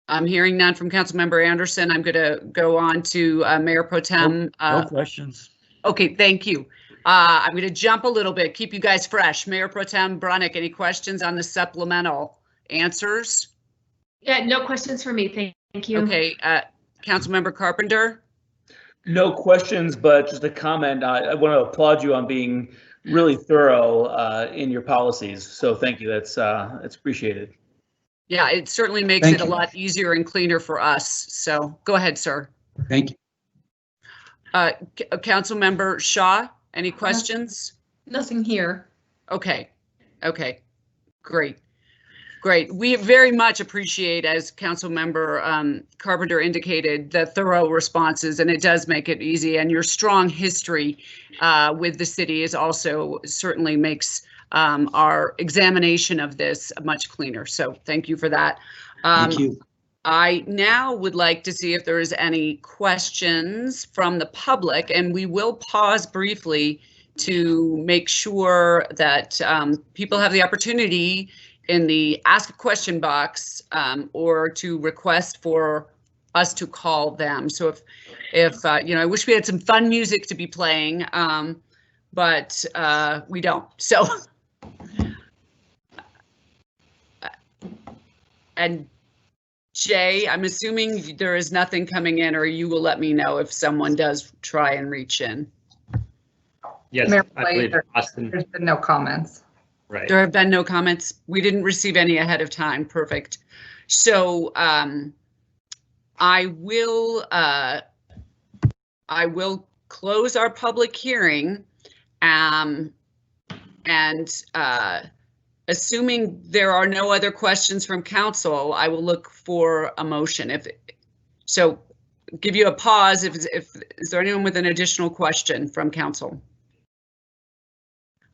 I'm hearing none from Councilmember Anderson. I'm going to go on to Mayor Pro Tem. No questions. Okay, thank you. I'm going to jump a little bit, keep you guys fresh. Mayor Pro Tem Brunick, any questions on the supplemental answers? Yeah, no questions for me. Thank you. Okay, Councilmember Carpenter? No questions, but just a comment. I want to applaud you on being really thorough in your policies. So thank you. That's appreciated. Yeah, it certainly makes it a lot easier and cleaner for us. So go ahead, sir. Thank you. Councilmember Shaw, any questions? Nothing here. Okay, great. We very much appreciate, as Councilmember Carpenter indicated, the thorough responses, and it does make it easy. And your strong history with the city is also certainly makes our examination of this much cleaner. So thank you for that. Thank you. I now would like to see if there is any questions from the public, and we will pause briefly to make sure that people have the opportunity in the ask a question box or to request for us to call them. So if I wish we had some fun music to be playing, but we don't. So, and Jay, I'm assuming there is nothing coming in, or you will let me know if someone does try and reach in. Yes, Mayor I believe Austin. There's been no comments. Right. There have been no comments. We didn't receive any ahead of time. Perfect. So I will close our public hearing, and assuming there are no other questions from council, I will look for a motion. So give you a pause. Is there anyone with an additional question from council?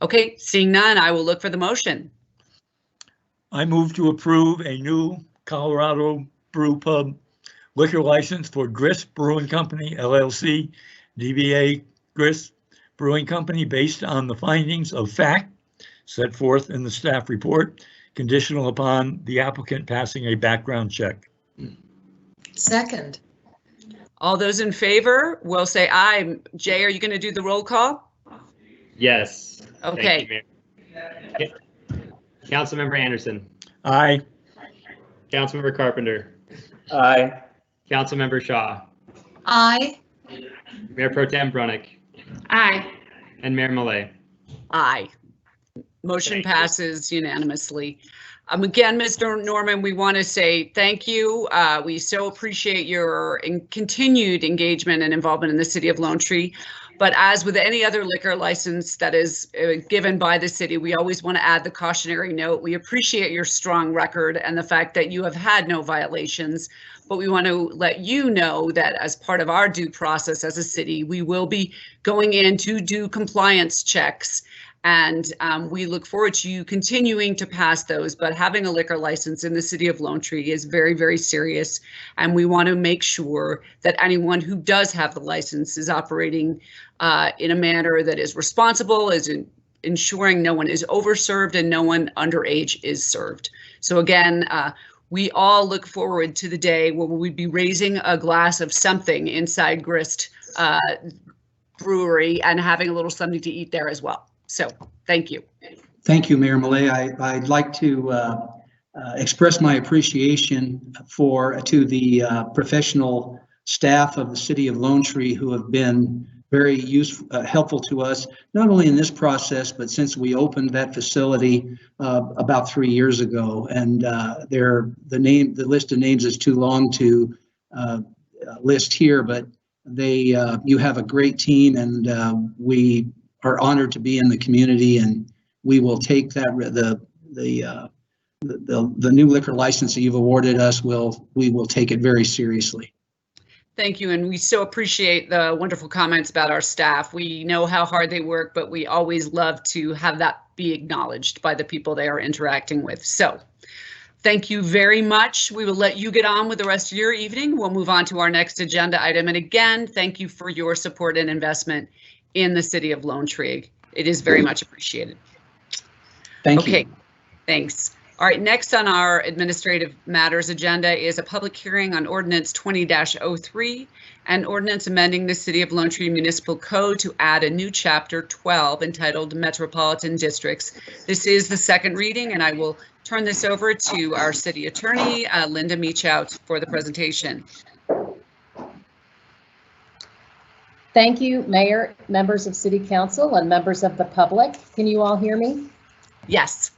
Okay, seeing none, I will look for the motion. I move to approve a new Colorado Brew Pub liquor license for Grist Brewing Company, LLC, DBA Grist Brewing Company, based on the findings of fact set forth in the staff report, conditional upon the applicant passing a background check. Second. All those in favor will say aye. Jay, are you going to do the roll call? Yes. Okay. Councilmember Anderson. Aye. Councilmember Carpenter. Aye. Councilmember Shaw. Aye. Mayor Pro Tem Brunick. Aye. And Mayor Millet. Aye. Motion passes unanimously. Again, Mr. Norman, we want to say thank you. We so appreciate your continued engagement and involvement in the city of Lone Tree. But as with any other liquor license that is given by the city, we always want to add the cautionary note. We appreciate your strong record and the fact that you have had no violations, but we want to let you know that as part of our due process as a city, we will be going in to do compliance checks. And we look forward to you continuing to pass those, but having a liquor license in the city of Lone Tree is very, very serious. And we want to make sure that anyone who does have the license is operating in a manner that is responsible, is ensuring no one is overserved and no one underage is served. So again, we all look forward to the day where we'll be raising a glass of something inside Grist Brewery and having a little something to eat there as well. So thank you. Thank you, Mayor Millet. I'd like to express my appreciation to the professional staff of the city of Lone Tree who have been very helpful to us, not only in this process, but since we opened that facility about 3 years ago. And the list of names is too long to list here, but you have a great team, and we are honored to be in the community, and we will take that the new liquor license that you've awarded us. We will take it very seriously. Thank you, and we so appreciate the wonderful comments about our staff. We know how hard they work, but we always love to have that be acknowledged by the people they are interacting with. So thank you very much. We will let you get on with the rest of your evening. We'll move on to our next agenda item. And again, thank you for your support and investment in the city of Lone Tree. It is very much appreciated. Thank you. Okay, thanks. All right, next on our administrative matters agenda is a public hearing on ordinance 20-03, an ordinance amending the City of Lone Tree Municipal Code to add a new chapter 12 entitled Metropolitan Districts. This is the second reading, and I will turn this over to our city attorney, Linda Meachout, for the presentation. Thank you, Mayor, members of City Council, and members of the public. Can you all hear me? Yes.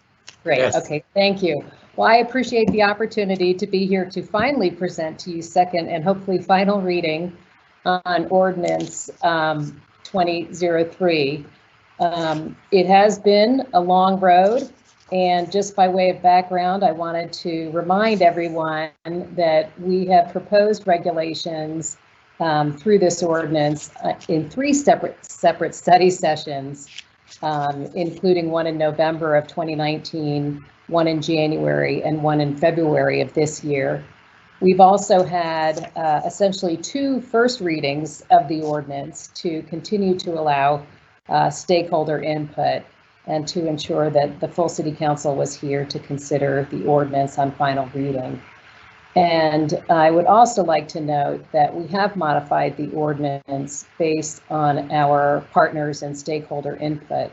Great. Yes. Okay, thank you. Well, I appreciate the opportunity to be here to finally present to you second and hopefully final reading on ordinance 2003. It has been a long road, and just by way of background, I wanted to remind everyone that we have proposed regulations through this ordinance in 3 separate study sessions, including one in November of 2019, one in January, and one in February of this year. We've also had essentially 2 first readings of the ordinance to continue to allow stakeholder input and to ensure that the full City Council was here to consider the ordinance on final reading. And I would also like to note that we have modified the ordinance based on our partners and stakeholder input.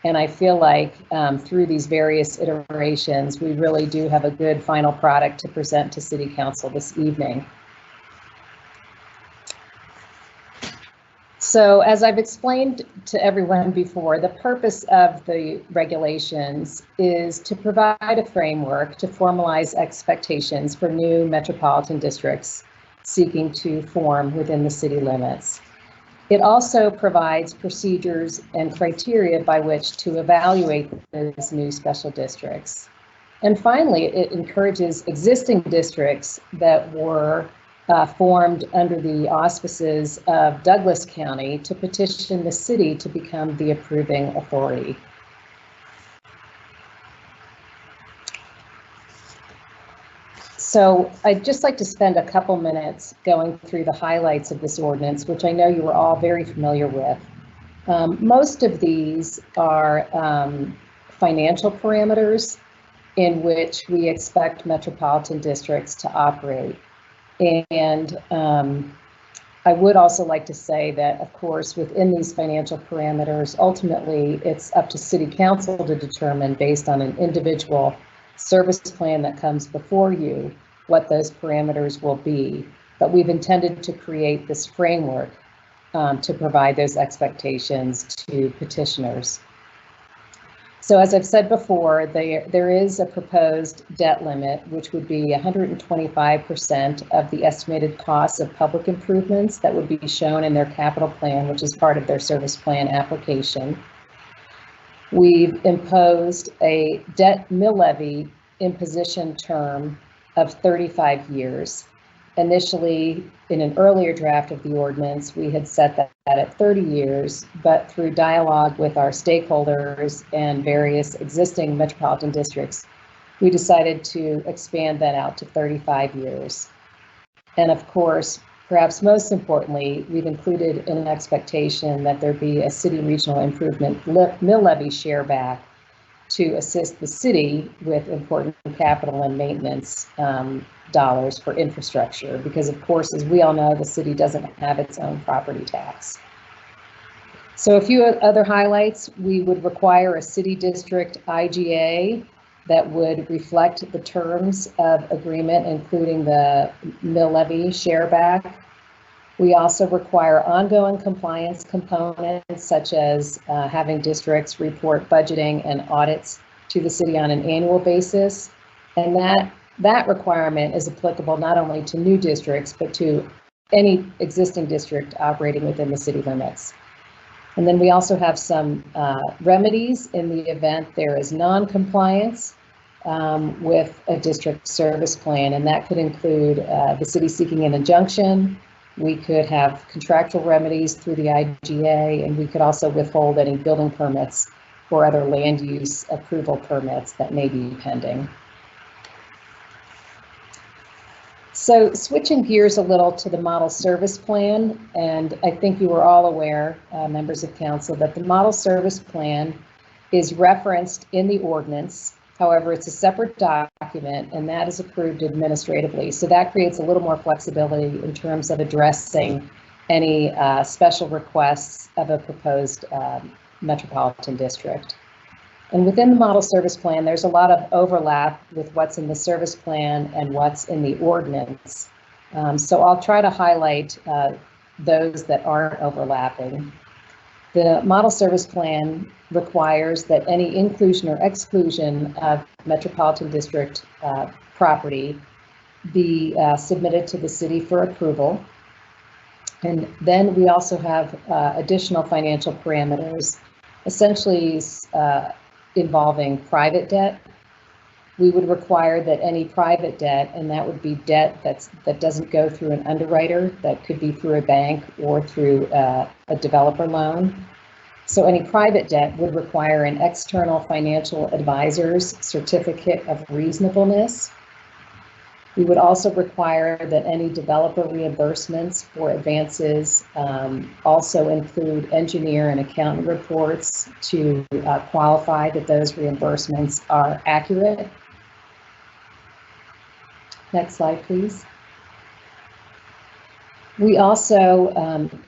And I feel like through these various iterations, we really do have a good final product to present to City Council this evening. So as I've explained to everyone before, the purpose of the regulations is to provide a framework to formalize expectations for new metropolitan districts seeking to form within the city limits. It also provides procedures and criteria by which to evaluate those new special districts. And finally, it encourages existing districts that were formed under the auspices of Douglas County to petition the city to become the approving authority. So I'd just like to spend a couple minutes going through the highlights of this ordinance, which I know you are all very familiar with. Most of these are financial parameters in which we expect metropolitan districts to operate. And I would also like to say that, of course, within these financial parameters, ultimately, it's up to City Council to determine, based on an individual service plan that comes before you, what those parameters will be. But we've intended to create this framework to provide those expectations to petitioners. So as I've said before, there is a proposed debt limit, which would be 125% of the estimated costs of public improvements that would be shown in their capital plan, which is part of their service plan application. We've imposed a debt mill levy imposition term of 35 years. Initially, in an earlier draft of the ordinance, we had set that at 30 years, but through dialogue with our stakeholders and various existing metropolitan districts, we decided to expand that out to 35 years. And of course, perhaps most importantly, we've included an expectation that there be a city regional improvement mill levy share back to assist the city with important capital and maintenance dollars for infrastructure, because of course, as we all know, the city doesn't have its own property tax. So a few other highlights: we would require a city district IGA that would reflect the terms of agreement, including the mill levy share back. We also require ongoing compliance components, such as having districts report budgeting and audits to the city on an annual basis. And that requirement is applicable not only to new districts, but to any existing district operating within the city limits. And then we also have some remedies in the event there is non-compliance with a district service plan, and that could include the city seeking an injunction. We could have contractual remedies through the IGA, and we could also withhold any building permits or other land use approval permits that may be pending. So switching gears a little to the model service plan, and I think you are all aware, members of council, that the model service plan is referenced in the ordinance. However, it's a separate document and that is approved administratively. So that creates a little more flexibility in terms of addressing any special requests of a proposed metropolitan district. And within the model service plan, there's a lot of overlap with what's in the service plan and what's in the ordinance. So I'll try to highlight those that aren't overlapping. The model service plan requires that any inclusion or exclusion of metropolitan district property be submitted to the city for approval. And then we also have additional financial parameters, essentially involving private debt. We would require that any private debt, and that would be debt that doesn't go through an underwriter, that could be through a bank or through a developer loan. So any private debt would require an external financial advisor's certificate of reasonableness. We would also require that any developer reimbursements for advances also include engineer and accountant reports to qualify that those reimbursements are accurate. Next slide, please. We also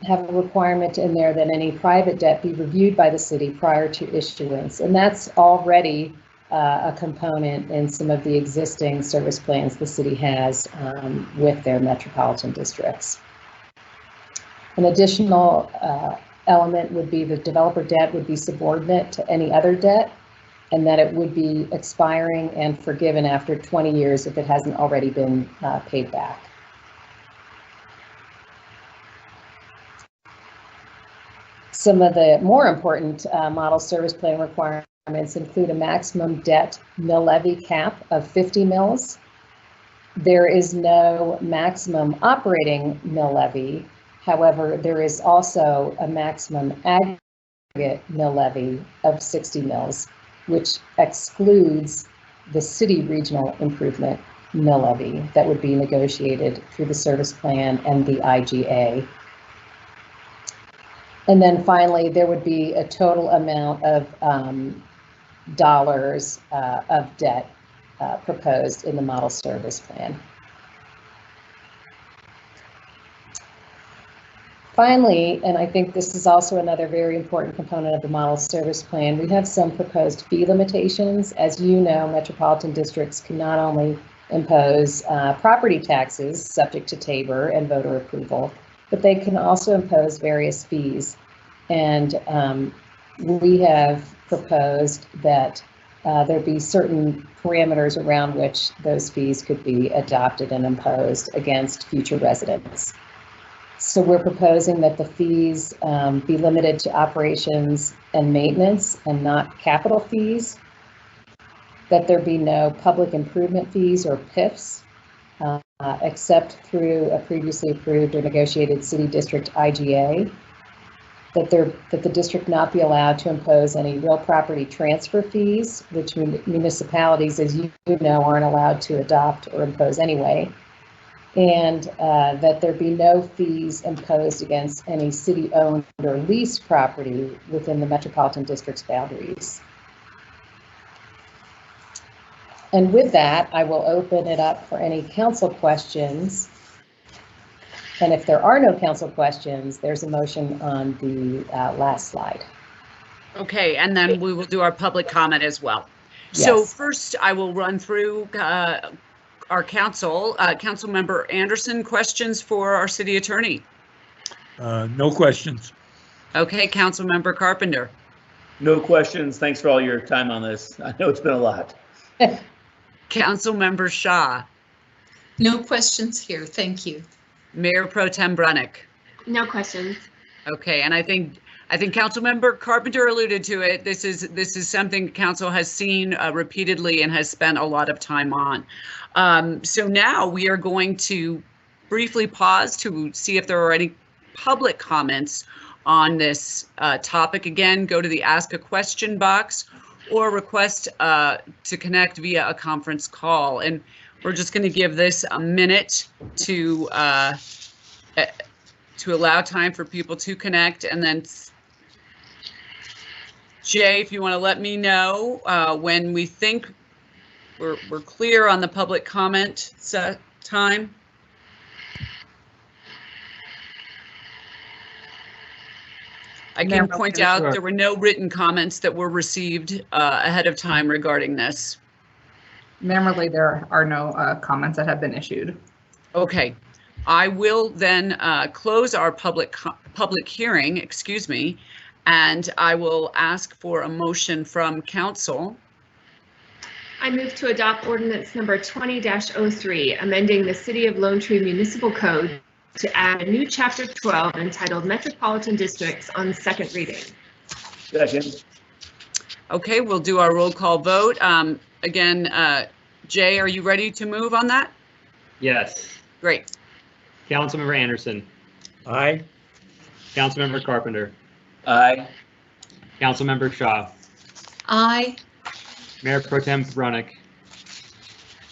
have a requirement in there that any private debt be reviewed by the city prior to issuance, and that's already a component in some of the existing service plans the city has with their metropolitan districts. An additional element would be the developer debt would be subordinate to any other debt, and that it would be expiring and forgiven after 20 years if it hasn't already been paid back. Some of the more important model service plan requirements include a maximum debt mill levy cap of 50 mills. There is no maximum operating mill levy. However, there is also a maximum aggregate mill levy of 60 mills, which excludes the city regional improvement mill levy that would be negotiated through the service plan and the IGA. And then finally, there would be a total amount of dollars of debt proposed in the model service plan. Finally, and I think this is also another very important component of the model service plan, we have some proposed fee limitations. As you know, metropolitan districts can not only impose property taxes subject to Tabor and voter approval, but they can also impose various fees. And we have proposed that there be certain parameters around which those fees could be adopted and imposed against future residents. So we're proposing that the fees be limited to operations and maintenance and not capital fees, that there be no public improvement fees or PIFs, except through a previously approved or negotiated city district IGA, that the district not be allowed to impose any real property transfer fees, which municipalities, as you know, aren't allowed to adopt or impose anyway, and that there be no fees imposed against any city-owned or leased property within the metropolitan district's boundaries. And with that, I will open it up for any council questions. And if there are no council questions, there's a motion on the last slide. Okay, and then we will do our public comment as well. Yes. So first, I will run through our council. Council Member Anderson, questions for our city attorney? No questions. Okay, Council Member Carpenter. No questions. Thanks for all your time on this. I know it's been a lot. Council Member Shaw. No questions here. Thank you. Mayor Pro Tem Brunick. No questions. Okay, and I think Councilmember Carpenter alluded to it. This is something council has seen repeatedly and has spent a lot of time on. So now we are going to briefly pause to see if there are any public comments on this topic. Again, go to the Ask a Question box or request to connect via a conference call. And we're just going to give this a minute to allow time for people to connect, and then Jay, if you want to let me know when we think we're clear on the public comment time. I can point out there were no written comments that were received ahead of time regarding this. Mayor, there are no comments that have been issued. Okay, I will then close our public hearing, excuse me, and I will ask for a motion from council. I move to adopt ordinance number 20-03, amending the City of Lone Tree Municipal Code to add a new chapter 12 entitled Metropolitan Districts on second reading. Second. Okay, we'll do our roll call vote. Again, Jay, are you ready to move on that? Yes. Great. Councilmember Anderson. Aye. Councilmember Carpenter. Aye. Councilmember Shaw. Aye. Mayor Pro Tem Brunick.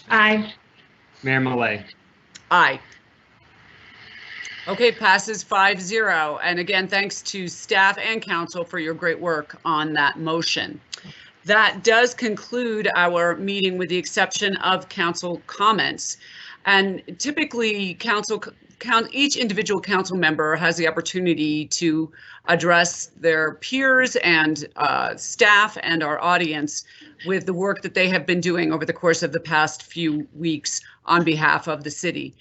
Aye. Mayor Malay. Aye. Okay, passes 5-0. And again, thanks to staff and council for your great work on that motion. That does conclude our meeting with the exception of council comments. And typically each individual council member has the opportunity to address their peers and staff and our audience with the work that they have been doing over the course of the past few weeks on behalf of the city.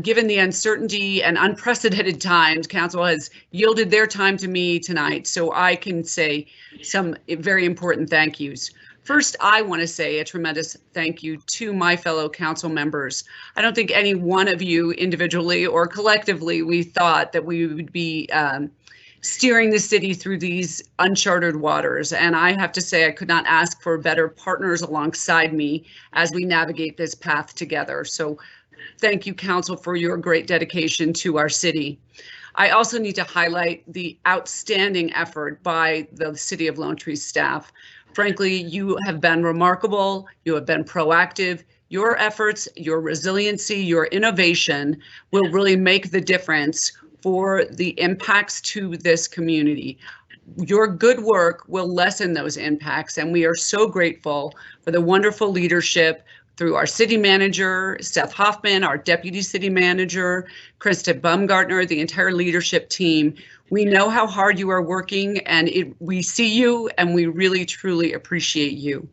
Given the uncertainty and unprecedented times, council has yielded their time to me tonight, so I can say some very important thank yous. First, I want to say a tremendous thank you to my fellow council members. I don't think any one of you individually or collectively we thought that we would be steering the city through these uncharted waters. And I have to say I could not ask for better partners alongside me as we navigate this path together. So thank you, council, for your great dedication to our city. I also need to highlight the outstanding effort by the City of Lone Tree staff. Frankly, you have been remarkable. You have been proactive. Your efforts, your resiliency, your innovation will really make the difference for the impacts to this community. Your good work will lessen those impacts, and we are so grateful for the wonderful leadership through our city manager, Seth Hoffman, our deputy city manager, Krista Baumgartner, the entire leadership team. We know how hard you are working, and we see you, and we really, truly appreciate you.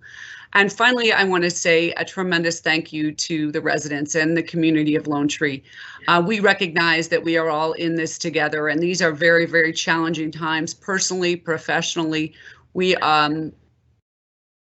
And finally, I want to say a tremendous thank you to the residents and the community of Lone Tree. We recognize that we are all in this together, and these are very, very challenging times, personally, professionally.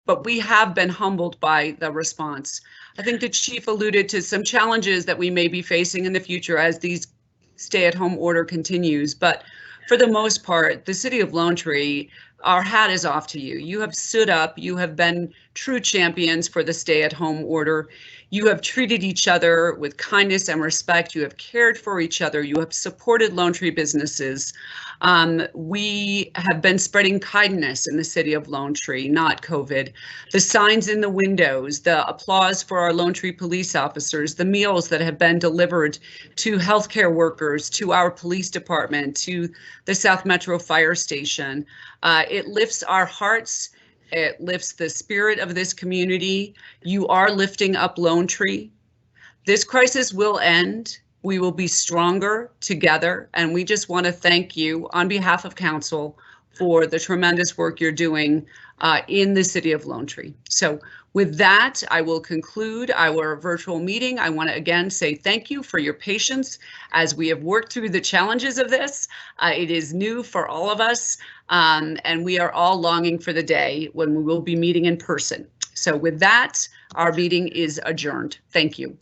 But we have been humbled by the response. I think the chief alluded to some challenges that we may be facing in the future as these stay-at-home order continues. But for the most part, the City of Lone Tree, our hat is off to you. You have stood up. You have been true champions for the stay-at-home order. You have treated each other with kindness and respect. You have cared for each other. You have supported Lone Tree businesses. We have been spreading kindness in the City of Lone Tree, not COVID. The signs in the windows, the applause for our Lone Tree police officers, the meals that have been delivered to healthcare workers, to our police department, to the South Metro Fire Station. It lifts our hearts. It lifts the spirit of this community. You are lifting up Lone Tree. This crisis will end. We will be stronger together, and we just want to thank you on behalf of council for the tremendous work you're doing in the City of Lone Tree. So with that, I will conclude our virtual meeting. I want to again say thank you for your patience as we have worked through the challenges of this. It is new for all of us, and we are all longing for the day when we will be meeting in person. So with that, our meeting is adjourned. Thank you.